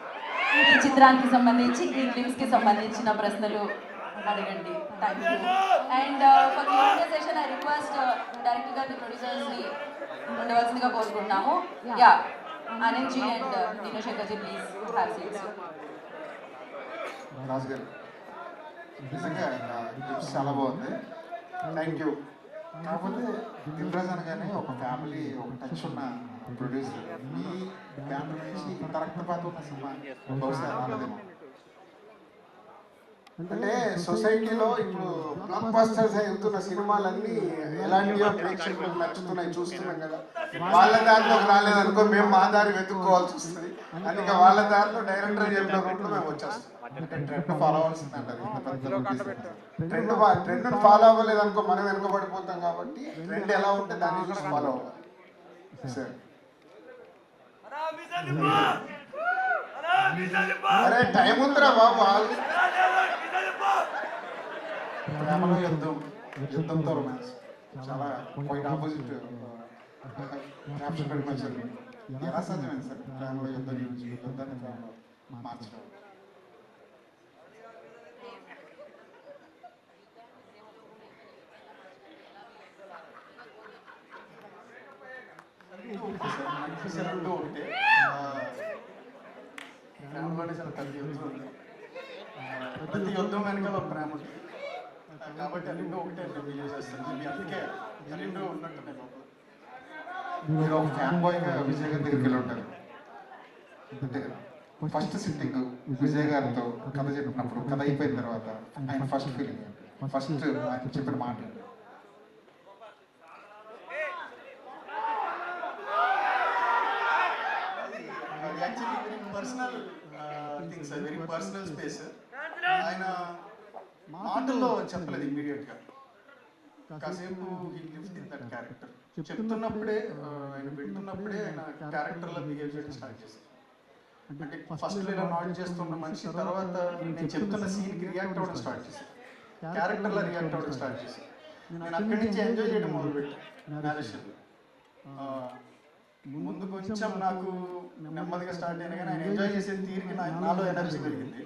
ఈ చిత్రానికి సంబంధించి, ఈ గ్లిమ్స్ కి సంబంధించిన ప్రశ్నలు అడగండి. Thank you. And for Q&A session I request director గారి ప్రొడ్యూసర్స్ ని ఉండవలసిందిగా కోరుకుంటున్నాము. Yeah, Anand ji and Deenasekhar ji please have seats. Raju గారు నిజంగా చాలా బాగుంది, థ్యాంక్ యూ. కాకపోతే దిల్ రాజు అనగానే ఒక ఫ్యామిలీ, ఒక టచ్ ఉన్న ప్రొడ్యూసర్, మీ ఫ్యామిలీ నుంచి ఇంత రక్తపాతం ఉన్న సినిమా బహుశా రాలేదేమో. అంటే సొసైటీలో ఇప్పుడు బ్లాక్ బస్టర్స్ అవుతున్న సినిమాలన్నీ ఎలాంటివో ప్రేక్షకులకు నచ్చుతున్నాయి, చూస్తున్నాం కదా. వాళ్ళ దారిలోకి రాలేదనుకో మేము మా దారి వెతుక్కోవాల్సి వస్తుంది. అందుకే వాళ్ళ దారిలో డైరెక్టర్ చెప్పిన రూట్లో మేము వచ్చేస్తాం. ట్రెండ్ ఫాలో అవ్వాల్సిందంటారు. ట్రెండ్ ఫాలో అవ్వలేదు అనుకో మనం వెనుకబడిపోతాం. కాబట్టి ట్రెండ్ ఎలా ఉంటే దాన్ని చూసి ఫాలో అవ్వాలి. సరే, అరే టైం ఉందిరా బాబు. ప్రేమలో యుద్ధం, యుద్ధంతో రొమాన్స్, చాలా పాయింట్ ఆపోజిట్ క్యాప్షన్ పెట్టిన ఎలా సాధ్యమైంది సార్ ప్రేమలో యుద్ధం గురించి, యుద్ధాన్ని ప్రేమలో మార్చడం? రెండు ఒకటే, ఫ్యామిలీలోనే చాలా పెద్ద యుద్ధం ఉంది. ప్రతి యుద్ధం వెనకాల ఒక ప్రేమ ఉంటుంది. కాబట్టి ఆ రెండు ఒకటే బిలీవ్ చేస్తాను. అందుకే ఆ రెండు ఉన్నట్టు లోపల. మీరు ఒక ఫ్యాన్ బాయ్గా విజయ్ గారి దగ్గరికి వెళ్ళి ఉంటారు. అంటే ఫస్ట్ సిట్టింగ్ విజయ్ గారితో కథ చెప్పినప్పుడు, కథ అయిపోయిన తర్వాత ఆయన ఫస్ట్ ఫీలింగ్, ఫస్ట్ ఆయన చెప్పిన మాట actually very personal things, very personal space. ఆయన మాటల్లో చెప్పలేదు ఇమ్మీడియట్గా. కాసేపు he lived in that character. చెప్తున్నప్పుడే ఆయన పెడుతున్నప్పుడే ఆయన క్యారెక్టర్లో బిహేవ్ చేయడం స్టార్ట్ చేశారు. అంటే ఫస్ట్లో ఇలా నాట్ చేస్తున్న మనిషి తర్వాత నేను చెప్తున్న సీన్కి రియాక్ట్ అవ్వడం స్టార్ట్ చేశాను, క్యారెక్టర్లో రియాక్ట్ అవ్వడం స్టార్ట్ చేశాను. నేను అక్కడి నుంచి ఎంజాయ్ చేయడం మొదలుపెట్టాను నేరేషన్. ముందు కొంచెం నాకు నెమ్మదిగా స్టార్ట్ అయినా కానీ ఆయన ఎంజాయ్ చేసే తీరికి నాలో ఎనర్జీ పెరిగింది.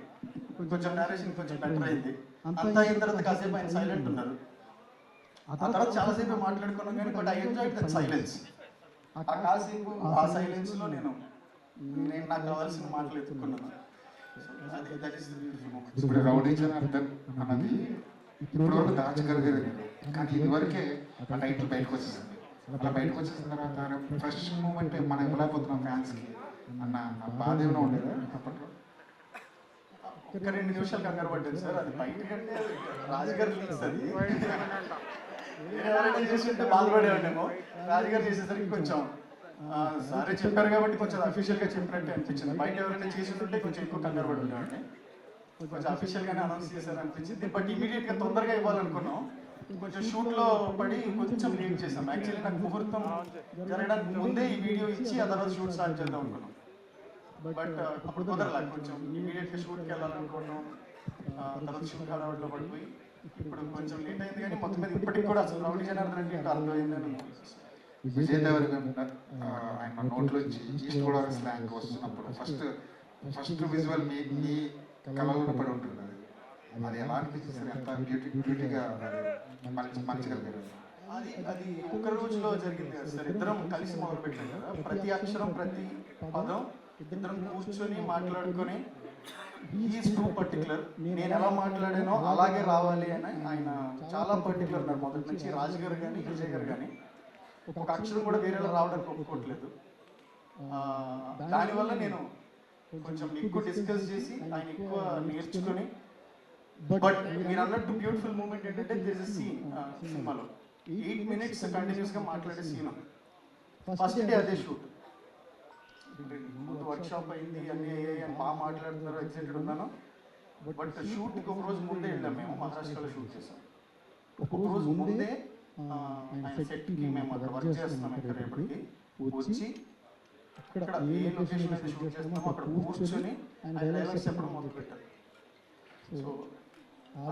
కొంచెం నేరేషన్ కొంచెం బెటర్ అయింది. అంతా అయిన తర్వాత కాసేపు ఆయన సైలెంట్ ఉన్నారు. ఆ తర్వాత చాలాసేపు మాట్లాడుకున్నాం కానీ but I enjoyed that silence. ఆ కాసేపు ఆ సైలెన్స్లో నేను నాకు కావాల్సిన మాటలు ఎత్తుకున్నాను. ఇప్పుడు రౌడీ జనార్దన్ అన్నది ఇప్పుడు వరకు దాచగలిగేది, కానీ ఇదివరకే ఆ టైటిల్ బయటకు వచ్చింది. అలా బయటకు వచ్చిన తర్వాత ఫ్రెష్ మూమెంట్ మనం ఇవ్వలేకపోతున్నాం ఫ్యాన్స్కి అన్న బాధ ఏమైనా ఉండేదా అప్పట్లో? ఒక 2 నిమిషాలు కంగారు పడ్డాను సార్. అది బయటకంటే రాజుగారు లీక్స్, అది ఎవరైనా చేస్తుంటే బాధపడేవాడేమో. రాజుగారు చేసేసరికి కొంచెం సారీ చెప్పారు కాబట్టి కొంచెం అఫీషియల్గా చెప్పినట్టే అనిపించింది. బయట ఎవరైనా చేస్తుంటే కొంచెం ఎక్కువ కంగారు పడి ఉండేవాడిని. కొంచెం అఫీషియల్గానే అనౌన్స్ చేశారు అనిపించింది. బట్ ఇమీడియట్గా తొందరగా ఇవ్వాలనుకున్నాం. కొంచెం షూట్లో పడి కొంచెం లేట్ చేసాం. యాక్చువల్లీ నాకు ముహూర్తం జరగడానికి ముందే ఈ వీడియో ఇచ్చి ఆ తర్వాత షూట్ స్టార్ట్ చేద్దాం అనుకున్నాం. బట్ అప్పుడు కుదరలా. కొంచెం ఇమీడియట్గా షూట్కి వెళ్ళాలనుకున్నాం. తర్వాత షూట్ హడావుడిలో పడిపోయి ఇప్పుడు కొంచెం లేట్ అయింది. కానీ మొత్తం మీద ఇప్పటికి కూడా అసలు రౌడీ జనార్దన్ అంటే అర్థమైందని. విజయ్ దేవరకొండ ఆయన నోట్లోంచి ఈస్ట్ గోదావరి స్లాంగ్ వస్తున్నప్పుడు ఫస్ట్ విజువల్ మీ కళలో పడి ఉంటుంది. అది ఎలా అనిపిస్తుంది? ఎంత బ్యూటీగా మంచిగలిగారు. అది ఒక్క రోజులో జరిగింది కదా సార్. ఇద్దరం కలిసి మొదలు పెట్టాం కదా. ప్రతి అక్షరం ప్రతి పదం ఇద్దరం కూర్చొని మాట్లాడుకొని ఈజ్ టూ పర్టికులర్, నేను ఎలా మాట్లాడానో అలాగే రావాలి అని ఆయన చాలా పర్టికులర్ ఉన్నారు మొదటి నుంచి. రాజు గారు కానీ విజయ్ గారు కానీ ఒక అక్షరం కూడా వేరేలా రావడానికి ఒప్పుకోవట్లేదు. దానివల్ల నేను కొంచెం ఎక్కువ డిస్కస్ చేసి ఆయన ఎక్కువ నేర్చుకొని. బట్ మీరు అన్నట్టు బ్యూటిఫుల్ మూమెంట్ ఏంటంటే దిస్ ఇస్ సీన్ సినిమాలో 8 minutes కంటిన్యూస్గా మాట్లాడే సీన్. ఫస్ట్ డే అదే షూట్. ముందు వర్క్షాప్ అయింది, అన్నీ అయ్యాయి అని బాగా మాట్లాడుతున్నారు, ఎక్సైటెడ్ ఉన్నాను. బట్ షూట్కి ఒక రోజు ముందే వెళ్ళాం. మేము మహారాష్ట్రలో షూట్ చేసాం. ఒక రోజు ముందే ఆయన సెట్కి మేము అక్కడ వర్క్ చేస్తున్నాం. ఇక్కడ రేపటికి వచ్చి ఇక్కడ ఏ లొకేషన్ అయితే షూట్ చేస్తామో అక్కడ కూర్చొని ఆయన డైలాగ్స్ చెప్పడం మొదలు పెట్టారు. సో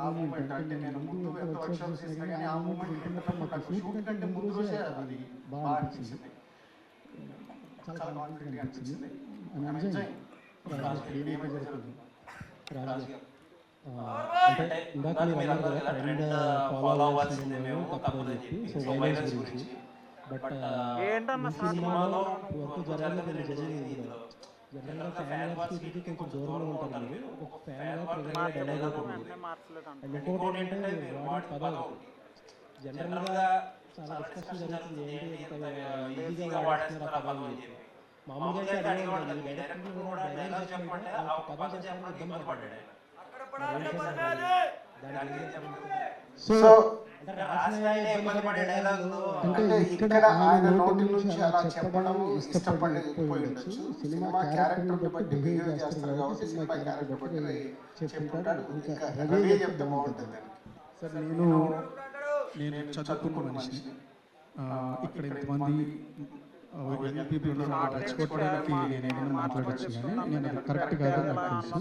ఆ మూమెంట్ అంటే నేను ముందు ఎంత వర్క్షాప్ చేసినా కానీ ఆ మూమెంట్ నాకు షూట్ కంటే ముందు రోజే అది బాగా అనిపించింది. చాలా కాన్ఫిడెంట్గా అనిపించింది. అంటే ఇందాక మీరు అన్నారు కదా ట్రెండ్ ఫాలో అవ్వాల్సిందే మేము తప్పదని చెప్పి. సో వైరస్ గురించి బట్ సినిమాలో వర్క్ జరగలేదు జరిగింది. జనరల్గా ఫ్యాన్ వార్స్కి కొంచెం దూరంగా ఉంటారు మీరు. ఒక ఫ్యాన్ వార్ డైలాగ్ ఉంటుంది. అండ్ ఇంకోటి ఏంటంటే వాడి పదాలు జనరల్గా చాలా డిస్కషన్ జరుగుతుంది. ఏంటి ఈజీగా వాడేస్తున్నారు ఆ పదాలు అని చెప్పి. మామూలుగా అయితే అడిగి ఉంటుంది. డైరెక్టర్ కూడా డైలాగ్ చెప్పమంటే ఆ పదాలు చెప్పడానికి ఇబ్బంది పడ్డాడు. సో అంటే ఇక్కడ ఆయన నోటి నుంచి అలా చెప్పడం ఇష్టపడిపోయి ఉండొచ్చు. సినిమా క్యారెక్టర్ బట్టి బిహేవ్ చేస్తారు కాబట్టి సినిమా క్యారెక్టర్ బట్టి చెప్పుకుంటాడు. ఇంకా రవి చెప్తే బాగుంటుంది. సార్ నేను చదువుకున్న మనిషిని. ఇక్కడ ఇంతమంది యంగ్ పీపుల్ రెచ్చగొట్టడానికి నేను ఏమైనా మాట్లాడచ్చు, కానీ నేను కరెక్ట్ కాదని నాకు తెలుసు.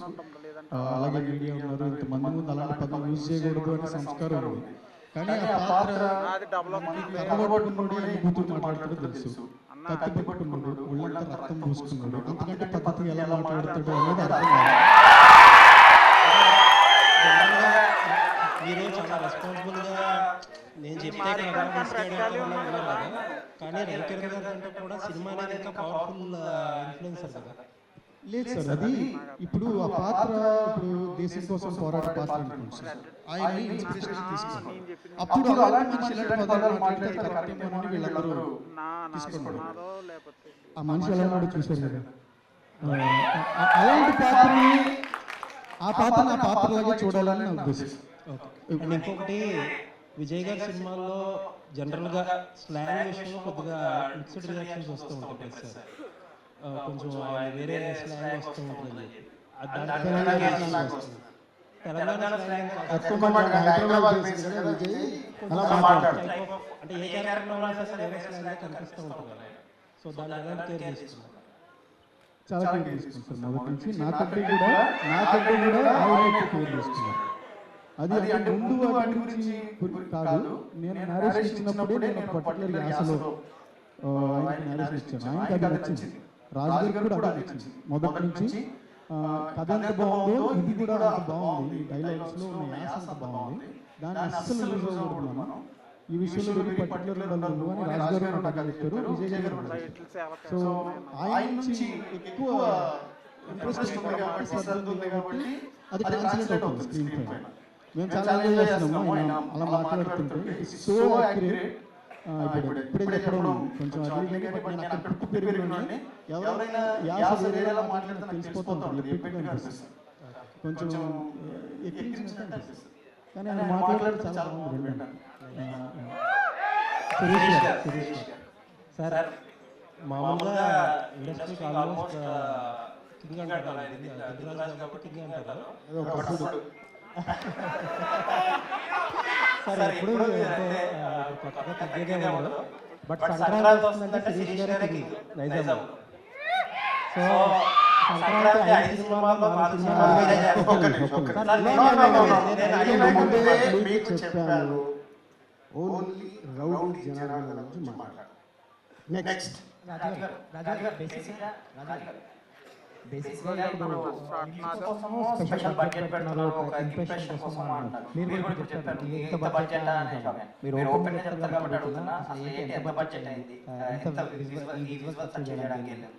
అలాగే మీడియా ఉన్నారు, ఇంతమంది ముందు అలాంటి పదం యూజ్ చేయకూడదు అనే సంస్కారం ఉంది. కానీ ఆ పాత్ర కట్టబట్టుకున్నాడు, బూతులు మాట్లాడుతూ తెలుసు, కత్తి పట్టుకున్నాడు, ఒళ్ళంతా రక్తం పూసుకున్నాడు. అంతకంటే పద్ధతిగా ఎలా మాట్లాడతాడు అనేది అర్థం కాదు. మీరు చాలా రెస్పాన్సిబుల్గా నేను చెప్తే కానీ రవికిరణ్ గారు అంటే కూడా సినిమా అనేది ఇంకా పవర్ఫుల్ ఇన్ఫ్లుయెన్సర్ కదా. లేదు సార్, అది ఇప్పుడు ఆ పాత్ర ఇప్పుడు దేశం కోసం పోరాడే పాత్ర అనుకోండి సార్, ఆయన ఇన్స్పిరేషన్ తీసుకున్నాను. అప్పుడు అలాంటి మనిషి ఇలాంటి పదాలు మాట్లాడితే కరెక్ట్ ఏమో అని వీళ్ళందరూ తీసుకున్నారు. ఆ మనిషి ఎలా ఉన్నాడో చూశారు కదా, అలాంటి పాత్రని ఆ పాత్రలాగే చూడాలని నా ఉద్దేశం. ఇంకొకటి విజయ్ గారి సినిమాల్లో జనరల్గా స్లాంగ్ విషయంలో కొద్దిగా మిక్స్డ్ రియాక్షన్స్ వస్తూ ఉంటాయి సార్. కొంచెం వేరే స్లాంగ్ వస్తూ ఉంటుంది. తెలంగాణ స్లాంగ్ అంటే ఏ క్యారెక్టర్లో ఉన్నా సరే వేరే స్లాంగ్ కనిపిస్తూ ఉంటుంది కదా. సో దాన్ని ఎలా కేర్ చేస్తున్నారు? చాలా కేర్ తీసుకుంటారు మొదటి నుంచి. నాకంటే కూడా ఆయన కేర్ చేస్తున్నారు. అది అంటే ముందు వాటి గురించి కాదు, నేను మ్యారేజ్ ఇచ్చినప్పుడే నేను పర్టికులర్ యాసలో ఆయనకి మ్యారేజ్ ఇచ్చాను. ఆయనకి అది నచ్చింది, రాజు గారికి కూడా అది నచ్చింది మొదటి నుంచి. కథ ఎంత బాగుందో ఇది కూడా అంత బాగుంది, డైలాగ్స్లో ఉన్న యాస అంత బాగుంది, దాన్ని అస్సలు యూజ్ అవ్వకూడదు మనం. ఈ విషయంలో వెరీ పర్టికులర్ ఉండాలి అని రాజు గారు నాకు చెప్పారు, విజయ్ గారు కూడా. సో ఆయన నుంచి ఎక్కువ ఇంట్రెస్ట్ ఉంది కాబట్టి అది ట్రాన్స్లేట్ అవుతుంది స్క్రీన్ పైన. మేము చాలా ఎంజాయ్ చేస్తున్నాము ఆయన అలా మాట్లాడుతుంటే. So accurate. ఇప్పుడే చెప్పడం కొంచెం అది, బట్ నేను అక్కడ పుట్టి పెరిగినాన్ని ఎవరైనా యాస వేరేలా మాట్లాడితే నాకు తెలిసిపోతుంది, ఎప్పటికీ అనిపిస్తుంది, కొంచెం ఎక్కించినట్టు అనిపిస్తుంది. కానీ ఆయన మాట్లాడితే చాలా బాగుంది. సురేష్ సార్, మామూలుగా ఇండస్ట్రీకి ఆల్మోస్ట్ కింగ్ అంటారు, దిగ్గరాజు కాబట్టి కింగ్ అంటారు. సార్ ఎప్పుడు కొత్తగా తగ్గేదే ఉండదు, బట్ సంక్రాంతి వస్తుందంటే శిరీష్ గారే కింగ్ నైజాం. సో సంక్రాంతి 5 సినిమాల్లో 4 సినిమాలు ఓన్లీ రౌడీ జనార్దన్ గురించి మాట్లాడు. నెక్స్ట్ స్పెషల్ బడ్జెట్ పెడుతున్నారు, ఒక ఇంప్రెషన్ కోసం అంటున్నారు. మీరు కూడా చెప్పారు ఎంత బడ్జెట్ అని. మీరు ఓపెన్ గా చెప్తారు కాబట్టి అడుగుతున్నా, అసలు ఏంటి, ఎంత బడ్జెట్ అయింది, ఎంత విజువల్స్ చేయడానికి వెళ్ళారు?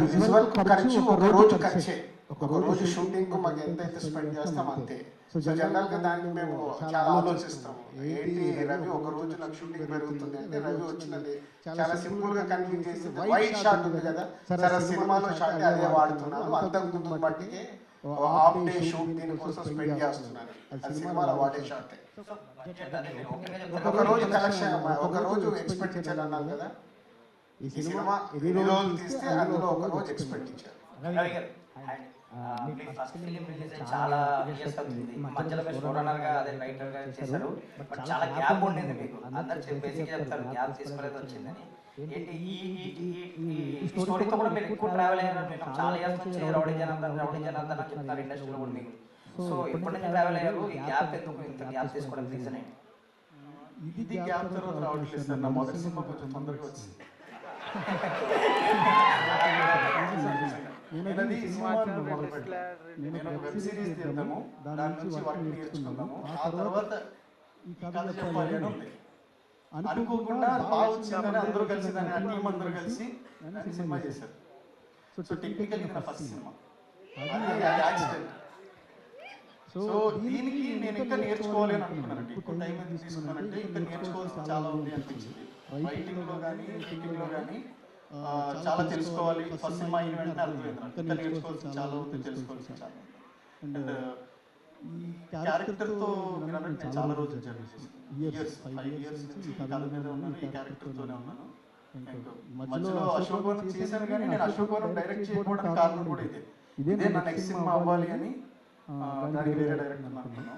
విజువల్ ఖర్చు ఒక రోజు ఖర్చే, ఒక రోజు షూటింగ్ మాకు ఎంతైతే స్పెండ్ చేస్తాం అంతే. సో జనరల్ గా దాన్ని మేము చాలా ఆలోచిస్తాం. ఏంటి రవి ఒక రోజు నాకు షూటింగ్ పెరుగుతుంది అంటే, రవి వచ్చినది చాలా సింపుల్ గా కన్విన్స్ చేసింది. వైట్ షాట్ ఉంది కదా సరే, సినిమాలో షాట్ అదే వాడుతున్నారు, అంతకు ముందు బట్టికే హాఫ్ డే షూట్ దీనికోసం స్పెండ్ చేస్తున్నారు. అది సినిమాలో వాడే షాట్. ఒక రోజు కలెక్షన్, ఒక రోజు ఎక్స్పెండిచర్ అన్నారు కదా, ఈ సినిమా ఎన్ని రోజులు తీస్తే అందులో ఒక రోజు ఎక్స్పెండిచర్. ఫస్ట్ ఫిలిం రిలీజ్ చాలా ఇయర్స్ అవుతుంది, మధ్యలో మీరు ఫోరన్నర్ గా అదే రైటర్ గా చేశారు, బట్ చాలా గ్యాప్ ఉండేది మీకు. అందరు బేసిక్ చెప్తారు గ్యాప్ తీసుకోలేదు వచ్చిందని. ఏంటి ఈ స్టోరీతో కూడా మీరు ఎక్కువ ట్రావెల్ అయ్యారు, మీరు చాలా ఇయర్స్ నుంచి రౌడీ జనార్దన్ అని చెప్తారు ఇండస్ట్రీలో కూడా మీకు. సో ఇప్పటి నుంచి ట్రావెల్ అయ్యారు, ఈ గ్యాప్ ఎందుకు, ఇంత గ్యాప్ తీసుకోవడం రీజన్ ఏంటి? ఇది గ్యాప్ తర్వాత రావట్లేదు సార్, నా మొదటి సినిమా కొంచెం తొందరగా వచ్చింది. నేను వెబ్ సిరీస్ తీద్దాము, దాని నుంచి వర్క్ నేర్చుకున్నాము, ఆ తర్వాత ఈ కథ చెప్పాలి అని ఉంది. అనుకోకుండా బాగా వచ్చిందని అందరూ కలిసి దాన్ని టీం అందరూ కలిసి సినిమా చేశారు. సో టెక్నికల్ నా ఫస్ట్ సినిమా, అది యాక్సిడెంట్. సో దీనికి నేను ఇంకా నేర్చుకోవాలి అని అనుకున్నానండి. ఎక్కువ టైం తీసుకున్నానంటే ఇంకా నేర్చుకోవాల్సి చాలా ఉంది అనిపించింది. రైటింగ్లో కానీ టీచింగ్లో కానీ చాలా తెలుసుకోవాలి. ఫస్ట్ సినిమా అయిన వెంటనే అర్థమైంది ఇంకా నేర్చుకోవాల్సి చాలా ఉంది, తెలుసుకోవాల్సి చాలా. అండ్ ఈ క్యారెక్టర్తో నేను చాలా రోజులు జర్నీ చేశాను, ఇయర్స్ 5 years నుంచి ఈ కథ మీద ఉన్నాను, ఈ క్యారెక్టర్తోనే ఉన్నాను. మధ్యలో అశోకవనం చేశాను, కానీ నేను అశోకవనం డైరెక్ట్ చేయకపోవడానికి కారణం కూడా ఇదే నా నెక్స్ట్ సినిమా అవ్వాలి అని. దానికి వేరే డైరెక్టర్ అనుకున్నాను,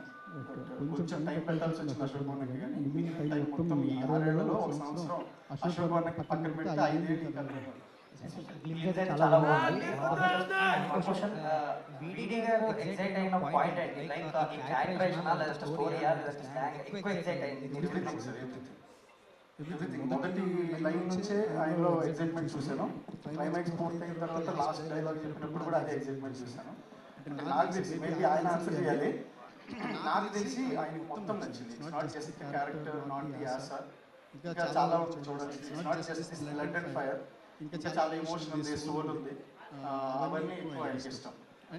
కొంచెం టైం పెట్టాల్సి వచ్చింది అశోకవనానికి. కానీ మిగిలిన టైం మొత్తం ఈ 6 ఏళ్లలో 1 సంవత్సరం అశోకవనానికి పక్కన పెడితే 5 ఏళ్ళు చాలా బాగుంది. బీడీ గారు ఎగ్జైట్ అయిన పాయింట్ ఏంటి? లైక్ ఈ క్యారెక్టరైజేషన్ లేదా స్టోరీయా లేదా స్లాంగ్ ఎక్కువ ఎగ్జైట్ అయింది? ఎవ్రీథింగ్. మొదటి లైన్ నుంచే ఆయనలో ఎగ్జైట్మెంట్ చూశాను. క్లైమాక్స్ పూర్తయిన తర్వాత లాస్ట్ డైలాగ్ చెప్పినప్పుడు కూడా అదే ఎగ్జైట్మెంట్ చూశాను. నాకు తెలిసి మేబీ ఆయన ఆన్సర్ చేయాలి, నాకు తెలిసి ఆయన మొత్తం నచ్చింది. Not just character, not the యాస, ఇంకా చాలా చూడాలి. Not just blood and fire, ఇంకా చాలా ఎమోషన్ ఉంది, సోల్ ఉంది. అవన్నీ ఎక్కువ ఆయనకి ఇష్టం.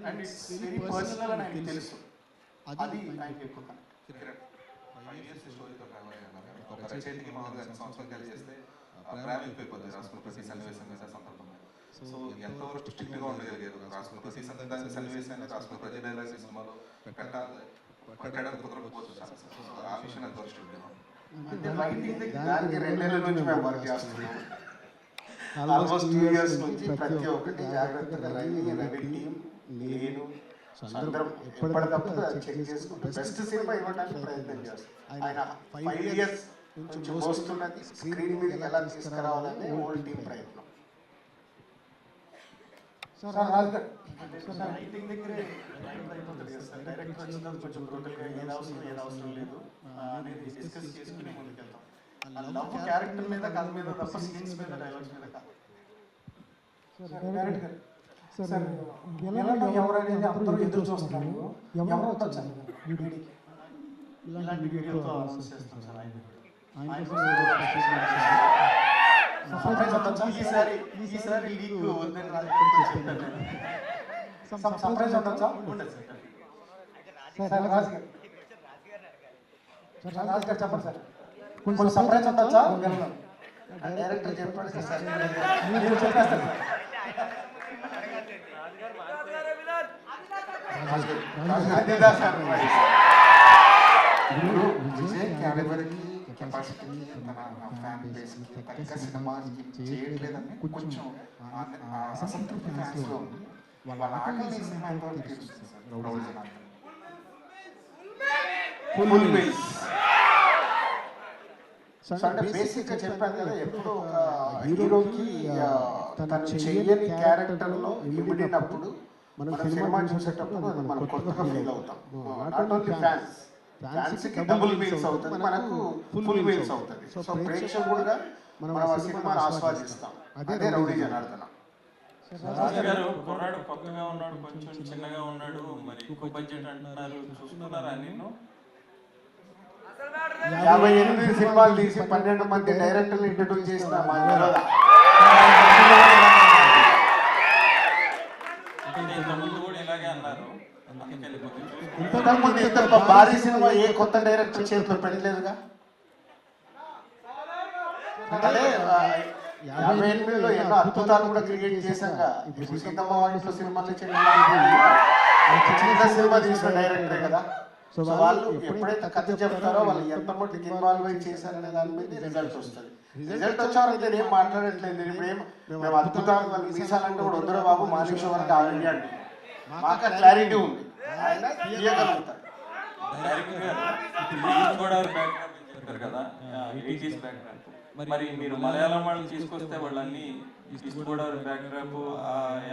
అండ్ ఇట్స్ వెరీ పర్సనల్ అని ఆయనకి తెలుసు. అది ఆయనకి ఎక్కువ కనెక్ట్. 5 years స్టోరీతో ట్రావెల్ అయ్యారు. ఒక రచయితకి మామూలుగా 2 సంవత్సరాలు కలిసి చేస్తే ప్రేమ ఎక్కువైపోతుంది రాసుకున్న ప్రతి సన్నివేశం మీద సందర్భం. సో ఎంతవరకు స్ట్రిక్ట్గా ఉండగలిగారు రాసుకున్న ప్రతి సన్నివేశాన్ని రాసుకున్న ప్రతి డైలాగ్ సినిమాలో పెట్టడానికి కుదరకపోవచ్చు. ఆ విషయం ఎంతవరకు స్ట్రిక్ట్గా అంటే రైటింగ్ దానికి 2 నెలల నుంచి మేము వర్క్ చేస్తున్నాం. ఆల్మోస్ట్ 2 years నుంచి ప్రతి ఒక్కటి జాగ్రత్తగా రవి టీమ్ నేను అందరం ఎప్పటికప్పుడు చెక్ చేసుకుంటూ బెస్ట్ సినిమా ఇవ్వడానికి ప్రయత్నం చేస్తాం. ఆయన 5 years నుంచి మోస్తున్నది స్క్రీన్ మీద ఎలా తీసుకురావాలని ఓల్డ్ టీం ప్రయత్నం. సార్ రాజుగారు రైటింగ్ దగ్గరే అయిపోతుంది కదా సార్. డైరెక్టర్ వచ్చినప్పుడు కొంచెం టోటల్గా ఏది అవసరం లేదు అనేది డిస్కస్ చేసుకుని ముందుకెళ్తాం. లవ్ క్యారెక్టర్ మీద కథ మీద తప్ప సీన్స్ మీద డైలాగ్స్ మీద కాదు. సార్ విలన్ ఎవరనేది అందరూ ఎదురు చూస్తున్నారు. ఎవరు వచ్చారు వీడియోకి ఇలాంటి వీడియోతో అనౌన్స్ చేస్తాం సార్. ఈసారి లీక్ వద్దని చెప్పాను. సర్ప్రైజ్ ఉండొచ్చా? ఉండదు సార్. రాజు గారు చెప్పండి సార్. కొంచెం సర్ప్రైజ్ ఉండొచ్చా? డైరెక్టర్ చెప్పాడు సార్. మీరు చెప్పేస్తారు సార్. అదేదా సార్ విజయ్ క్యాలిబర్కి కెపాసిటీకి తన ఫ్యాన్ బేస్కి తగ్గ సినిమాకి చేయట్లేదని కొంచెం అసంతృప్తి ఫ్యాన్స్లో ఉంది. వాళ్ళ ఆకలి సినిమా ఎంతవరకు తీరుస్తుంది sir? Rowdy Janardhan full base. అంటే బేసిక్గా చెప్పాను కదా, ఎప్పుడు ఒక హీరోకి తను చెయ్యని క్యారెక్టర్లో ఇమిడినప్పుడు మనం సినిమా చూసేటప్పుడు అది మనం కొత్తగా ఫీల్ అవుతాం. నాట్ ఓన్లీ ఫ్యాన్స్కి డబుల్ మీల్స్ అవుతుంది, మనకు ఫుల్ మీల్స్ అవుతుంది. సో ప్రేక్షకుడుగా మనం ఆ సినిమాను ఆస్వాదిస్తాం. అదే రౌడీ జనార్దన. రాజు గారు కుర్రాడు కొత్తగా ఉన్నాడు, కొంచెం చిన్నగా ఉన్నాడు, మరి ఎక్కువ బడ్జెట్ అంటున్నారు, చూసుకున్నారా? నేను 58 సినిమాలు తీసి 12 మంది డైరెక్టర్లు ఇంట్రడ్యూస్ చేసిన మా వినోద. ఇంతకుముందు కూడా ఇలాగే అన్నారు. ఇంతకుముందు ఇంత భారీ సినిమా ఏ కొత్త డైరెక్టర్ చేతిలో పెట్టలేదుగా. అదే 58లో ఎన్నో అద్భుతాలు కూడా క్రియేట్ చేశాక. ఇప్పుడు సీతమ్మ వాటిలో సినిమాలు చిన్న సినిమా తీసిన డైరెక్టరే కదా. సో వాళ్ళు ఎప్పుడైతే కథ చెప్తారో వాళ్ళు ఎంత మట్టుకు ఇన్వాల్వ్ అయి చేశారనే దాని మీద రిజల్ట్ వస్తుంది. రిజల్ట్ వచ్చారంటే నేను మాట్లాడట్లేదు. మేము అద్భుతాలు వాళ్ళు తీసాలంటే కూడా వద్దరు బాబు మానేశ్వర వరకు ఆల్రెడీ అంటే మాకు క్లారిటీ ఉంది. ఆయన తీయగలుగుతారు. మరి మీరు మలయాళం వాళ్ళు తీసుకొస్తే వాళ్ళన్నీ east Godavari backdrop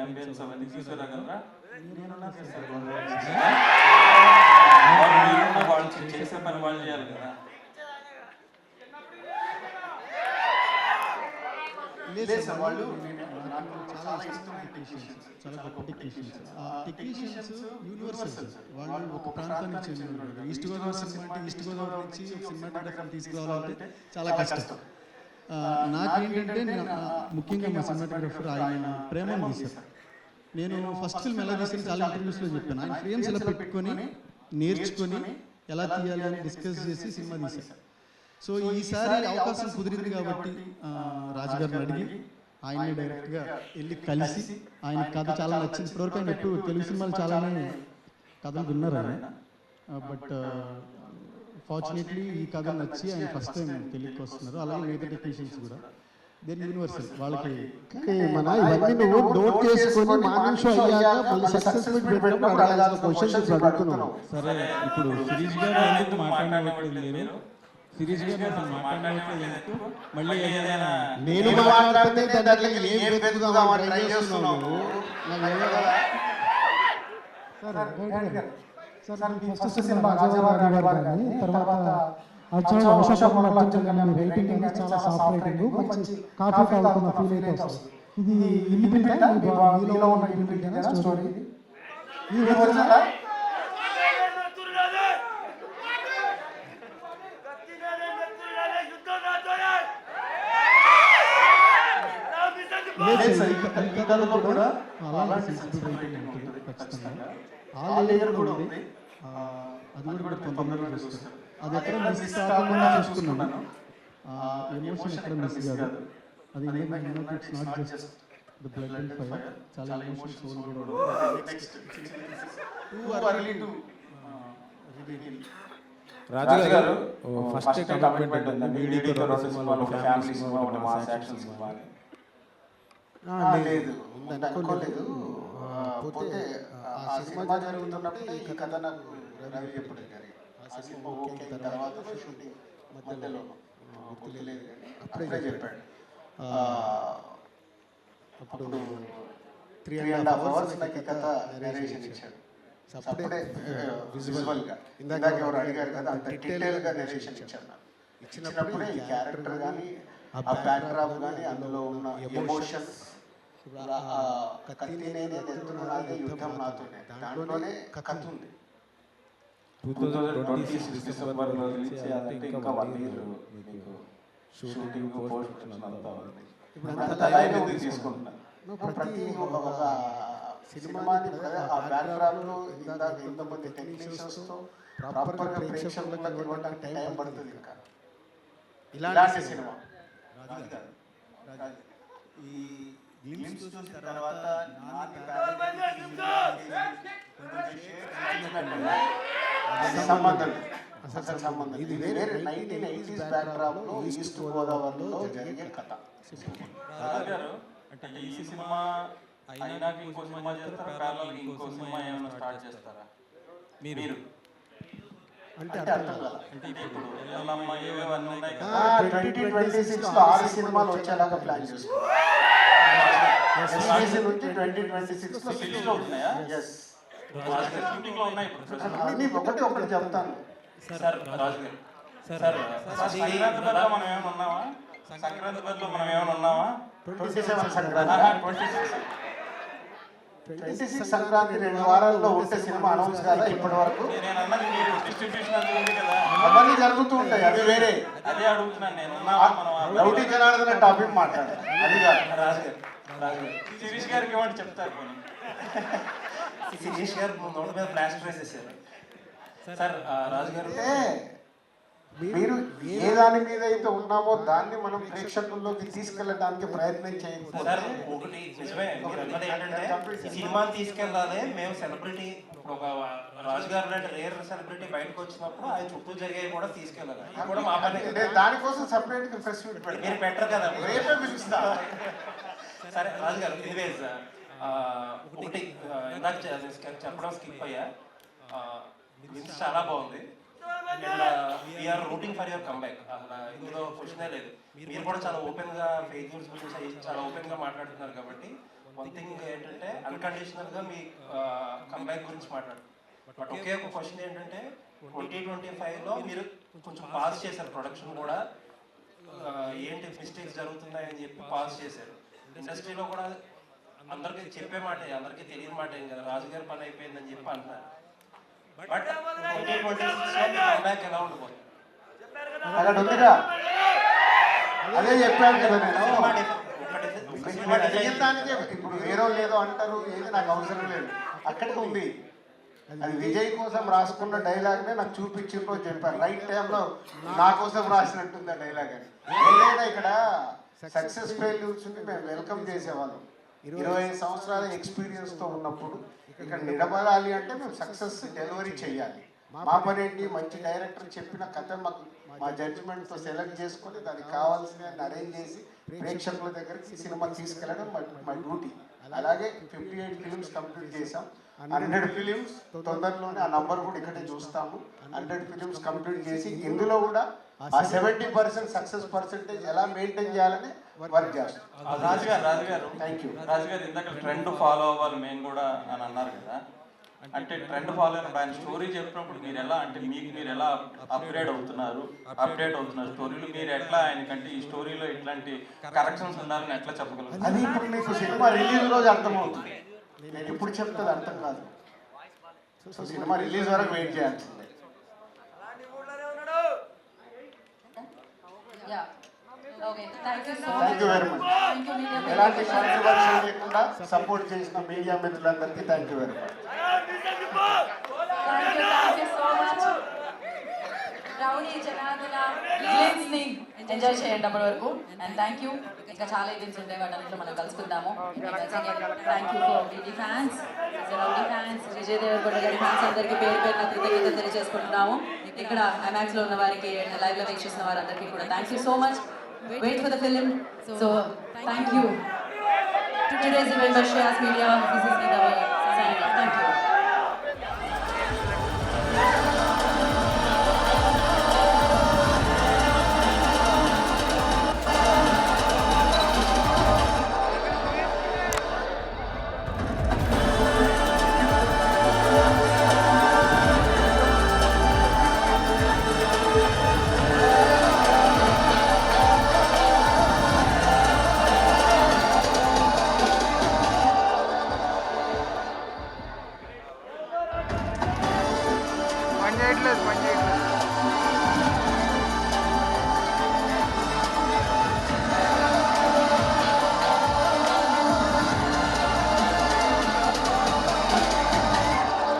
ambience అవన్నీ తీసుకురాగలరా? వాళ్ళు చేసే పని వాళ్ళు చేయాలి కదా. లేదు సార్, వాళ్ళు నాకు చాలా ఇష్టమైన టెక్నీషియన్స్, చాలా గొప్ప టెక్నీషియన్స్. Technicians universal sir. వాళ్ళు ఒక ప్రాంతం నుంచి ఈస్ట్ గోదావరి సినిమా అంటే ఈస్ట్ గోదావరి నుంచి సినిమాటోగ్రఫీ తీసుకురావాలంటే చాలా కష్టం. నాకేంటంటే ముఖ్యంగా మా సినిమాటోగ్రఫర్ ఆయన ప్రేమను తీశారు. నేను ఫస్ట్ ఫిల్మ్ ఎలా తీసాను చాలా ఇంటర్వ్యూస్లో చెప్పాను. ఆయన ఫ్రేమ్స్ ఎలా పెట్టుకొని నేర్చుకొని ఎలా తీయాలి అని డిస్కస్ చేసి సినిమా తీశారు. సో ఈసారి అవకాశం కుదిరింది కాబట్టి రాజుగారిని అడిగి ఆయన్ని డైరెక్ట్గా వెళ్ళి కలిసి ఆయన కథ చాలా నచ్చింది. ఇప్పటివరకు ఆయన ఎప్పుడు తెలుగు సినిమాలు చాలానే కథలు విన్నారు ఆయన. బట్ ఫార్చునేట్లీ ఈ కథ నచ్చి ఆయన ఫస్ట్ టైం తెలుగుకి వస్తున్నారు. అలాగే మిగతా టెక్నీషియన్స్ కూడా దేని యూనివర్సల్ వాళ్ళకి మన ఇవన్నీ నువ్వు నోట్ చేసుకొని మానిషో అయ్యాక మళ్ళీ సక్సెస్ఫుల్ పెట్టినప్పుడు అడగాల్సిన క్వశ్చన్స్ అడుగుతున్నావు. సరే, ఇప్పుడు సిరీస్ గారు ఎందుకు మాట్లాడట్లేదు? మీరు సిరీస్ గారు అసలు మాట్లాడట్లేదు ఎందుకు? మళ్ళీ ఏదైనా నేను మాట్లాడితే దాంట్లో ఏం వెతుకుదామని ట్రై చేస్తున్నావు. సార్ ఫస్ట్ సినిమా రాజావారి గారు కానీ తర్వాత అశోక్ అర్జున్ గారి రైటింగ్ అనేది చాలా సాఫ్ట్ రైటింగ్, మంచి కాఫీ తాగుతున్న ఫీల్ అయితే వస్తుంది. ఇది ఇన్బిల్ట్ మీలో ఉన్న ఇన్బిల్ట్ స్టోరీ ఇది ఒరిజినల్. లేదు సార్, ఈ కథలో కూడా అలాంటి సెన్సిబుల్ రైటింగ్ ఉంటుంది ఖచ్చితంగా. ఆ లేయర్ కూడా ఉంది, అది కూడా తొందరగా చూస్తారు. అది ఎక్కడ మిస్ కాకుండా చూసుకున్నాను. ఎమోషన్ ఎక్కడ మిస్ కాదు. అది it's not just the blood and fire, చాలా ఎమోషన్ సోల్ కూడా ఉంది. రాజు గారు ఫస్ట్ కమిట్మెంట్ ఉంది వీడియోతో రెండు సినిమాలు, ఒక ఫ్యామిలీ సినిమా, ఒక మాస్ యాక్షన్ సినిమా అని. లేదు అనుకోలేదు. పోతే ఆ సినిమా జరుగుతున్నప్పుడు ఈ కథ నాకు రవి చెప్పడం జరిగింది. ఆ సినిమా ఓకే అయిన తర్వాత షూటింగ్ మధ్యలో గుర్తులేదు కానీ అప్పుడే చెప్పాడు. అప్పుడు 3.5 hours నాకు ఈ కథ నరేషన్ ఇచ్చాడు. అప్పుడే విజువల్గా ఇందాక ఎవరు అడిగారు కదా, అంత డీటెయిల్గా నరేషన్ ఇచ్చాడు. నాకు ఇచ్చినప్పుడే ఈ క్యారెక్టర్ కానీ ఆ బ్యాక్డ్రాప్ కానీ అందులో ఉన్న ఎమోషన్స్, కత్తి నేనే తెస్తున్నానే, యుద్ధం నాతోనే, దాంట్లోనే కథ ఉంది. 2026 డిసెంబర్లో రిలీజ్ చేయాలంటే ఇంకా 1 year మీకు షూటింగ్ పోస్ట్ ప్రొడక్షన్ అంతా ఉంది. ఇప్పుడు టైం ఎందుకు తీసుకుంటున్నాను? ప్రతి ఒక సినిమాని ఆ బ్యాక్డ్రాప్లో ఇందాక ఇంతమంది టెక్నీషియన్స్తో ప్రాపర్గా ప్రేక్షకులకు ఇవ్వడానికి టైం పడుతుంది. ఇంకా ఇలాంటి సినిమా ఈ గ్లిమ్స్ చూసిన తర్వాత సంబంధం అసలు సంబంధం ఇది వేరే 1980s బ్యాక్డ్రాప్లో ఈస్ట్ గోదావరిలో జరిగే కథ. అంటే ఈ సినిమా అయినాక ఇంకో సినిమా చేస్తారా, ప్యారలల్ ఇంకో సినిమా ఏమైనా స్టార్ట్ చేస్తారా మీరు? అంటే ఇప్పుడు ఎల్లమ్మ ఏవేవన్నీ ఉన్నాయి కదా, 2026లో 6 సినిమాలు వచ్చేలాగా ప్లాన్ చేస్తున్నాం. నుంచి 2026లో 6 ఉన్నాయా? షూటింగ్ లో ఉన్నాయి ఇప్పుడు. ఒకటి చెప్తాను సార్ రాజు గారు, సార్ సంక్రాంతి బదులు మనం ఏమైనా ఉన్నామా? సంక్రాంతి బదులు మనం ఏమైనా ఉన్నామా? 27 సంక్రాంతి 26 సంక్రాంతి 2 వారాల్లో ఉంటే సినిమా అనౌన్స్ కాదా ఇప్పటి వరకు? నేను అన్నది మీరు డిస్ట్రిబ్యూషన్ అది ఉంది కదా, అవన్నీ జరుగుతూ ఉంటాయి, అవి వేరే. అదే అడుగుతున్నాను నేను. లౌటీ జనార్దన టాపిక్ మాట్లాడాలి, అది కాదు. రాజు గారు శిరీష్ గారికి ఏమంటే చెప్తారు పోనీ. శిరీష్ గారు నోట మీద ప్లాస్టర్ వేసేసారు. సార్ రాజు గారు, మీరు ఏ దాని మీద అయితే ఉన్నామో దాన్ని మనం ప్రేక్షకుల్లోకి తీసుకెళ్ళడానికి ప్రయత్నం చేయకపోతే సార్ ఒకటి నిజమే, మీరు అన్నది ఏంటంటే ఈ సినిమాని తీసుకెళ్ళాలి. మేము సెలబ్రిటీ, ఒక రాజు గారు లాంటి రేర్ సెలబ్రిటీ బయటకు వచ్చినప్పుడు ఆయన చుట్టూ జరిగేవి కూడా తీసుకెళ్ళాలి. ఇది కూడా మా పని. దానికోసం సపరేట్గా ప్రెస్ మీట్ పెట్టి మీరు పెట్టరు కదా, రేపే పిలుస్తా. సరే రాజు గారు, ఎనీవేస్ ఒకటి ఇందాక చెప్పడం స్కిప్ అయ్యా, చాలా బాగుంది. We are rooting for your comeback, ఇందులో క్వశ్చనే లేదు. మీరు కూడా చాలా ఓపెన్గా ఫెయిల్యూర్స్ గురించి చాలా ఓపెన్గా మాట్లాడుతున్నారు కాబట్టి వన్ థింగ్ ఏంటంటే అన్కండిషనల్గా మీ కమ్బ్యాక్ గురించి మాట్లాడు. బట్ ఒకే ఒక క్వశ్చన్ ఏంటంటే 2025లో మీరు కొంచెం పాస్ చేశారు, ప్రొడక్షన్ కూడా ఏంటి మిస్టేక్స్ జరుగుతున్నాయని చెప్పి పాస్ చేశారు. ఇండస్ట్రీలో కూడా అందరికీ చెప్పే మాట, అందరికీ తెలియని మాట ఏం కదా, రాజుగారి పని అయిపోయిందని చెప్పి అంటున్నారు. బట్ 2026లో కమ్బ్యాక్ ఎలా ఉండబోతుంది? అక్కడ ఉందిగా, అదే చెప్పాను కదా నేను. ఇప్పుడు వేరే లేదో అంటారు, ఏది నాకు అవసరం లేదు, అక్కడికి ఉంది. అది విజయ్ కోసం రాసుకున్న డైలాగ్నే నాకు చూపించిందో చెప్పారు. రైట్ టైంలో నా కోసం రాసినట్టుంది ఆ డైలాగ్ అని. ఏదైనా ఇక్కడ సక్సెస్ ఫెయిల్యూర్స్ మేము వెల్కమ్ చేసేవాళ్ళం. 25 సంవత్సరాల ఎక్స్పీరియన్స్తో ఉన్నప్పుడు ఇక్కడ నిలబడాలి అంటే మేము సక్సెస్ డెలివరీ చేయాలి. మా పని ఏంటి, మంచి డైరెక్టర్ చెప్పిన కథ మాకు మా జడ్జిమెంట్తో సెలెక్ట్ చేసుకొని దానికి కావాల్సిన అరేంజ్ చేసి ప్రేక్షకుల దగ్గరికి సినిమా తీసుకెళ్ళడం మా డ్యూటీ. అలాగే 58 ఫిలిమ్స్ కంప్లీట్ చేసాం. 100 ఫిలిమ్స్ తొందరలోనే, ఆ నంబర్ కూడా ఇక్కడే చూస్తాము. 100 ఫిలిమ్స్ కంప్లీట్ చేసి ఇందులో కూడా ఆ 70% సక్సెస్ పర్సెంటేజ్ ఎలా మెయింటైన్ చేయాలని వర్క్ చేస్తాం. రాజుగారు థ్యాంక్ యూ. రాజుగారు ఇందాక ట్రెండ్ ఫాలో అవ్వాలి మేము కూడా అని అన్నారు కదా, అంటే ట్రెండ్ ఫాలో అయినప్పుడు ఆయన స్టోరీ చెప్పినప్పుడు మీరు ఎలా, అంటే మీరు ఎలా అప్డేట్ అవుతున్నారు స్టోరీలు, మీరు ఎట్లా ఆయనకంటే ఈ స్టోరీలో ఇట్లాంటి కరెక్షన్స్ ఉన్నారని ఎట్లా చెప్పగలరు? అది ఇప్పుడు మీకు సినిమా రిలీజ్ రోజు అర్థమవుతుంది, నేను ఇప్పుడు చెప్తుంది అర్థం కాదు. సో సినిమా రిలీజ్ వరకు వెయిట్ చేయాల్సిందే. Okay, thank you so Thank you much. very much. Thank you, media. ఎలాంటి కాంట్రవర్సీ లేకుండా సపోర్ట్ చేసిన మీడియా మిత్రులందరికీ thank you very much. Thank you so much. Rowdy Janardhana events ని ఎంజాయ్ చేయండి అప్పటి వరకు. And thank you. ఇంకా చాలా ఈవెంట్స్ ఉంటాయి, వాటన్నిటిలో మనం కలుసుకుందాము. Thank you for Vijay fans, Rowdy fans, Vijay Deverakonda గారి ఫ్యాన్స్ అందరికీ పేరు పేరున కృతజ్ఞతలు తెలియజేసుకుంటున్నాము. ఇక్కడ ఐమాక్స్ లో ఉన్న వారికి, లైవ్ లో వీక్షిస్తున్న వారందరికీ కూడా thank you so much. Wait for the film. So thank you. Today's event by Shreyas media. This is Geetha signing off. Thank you. పని చేయట్లేదు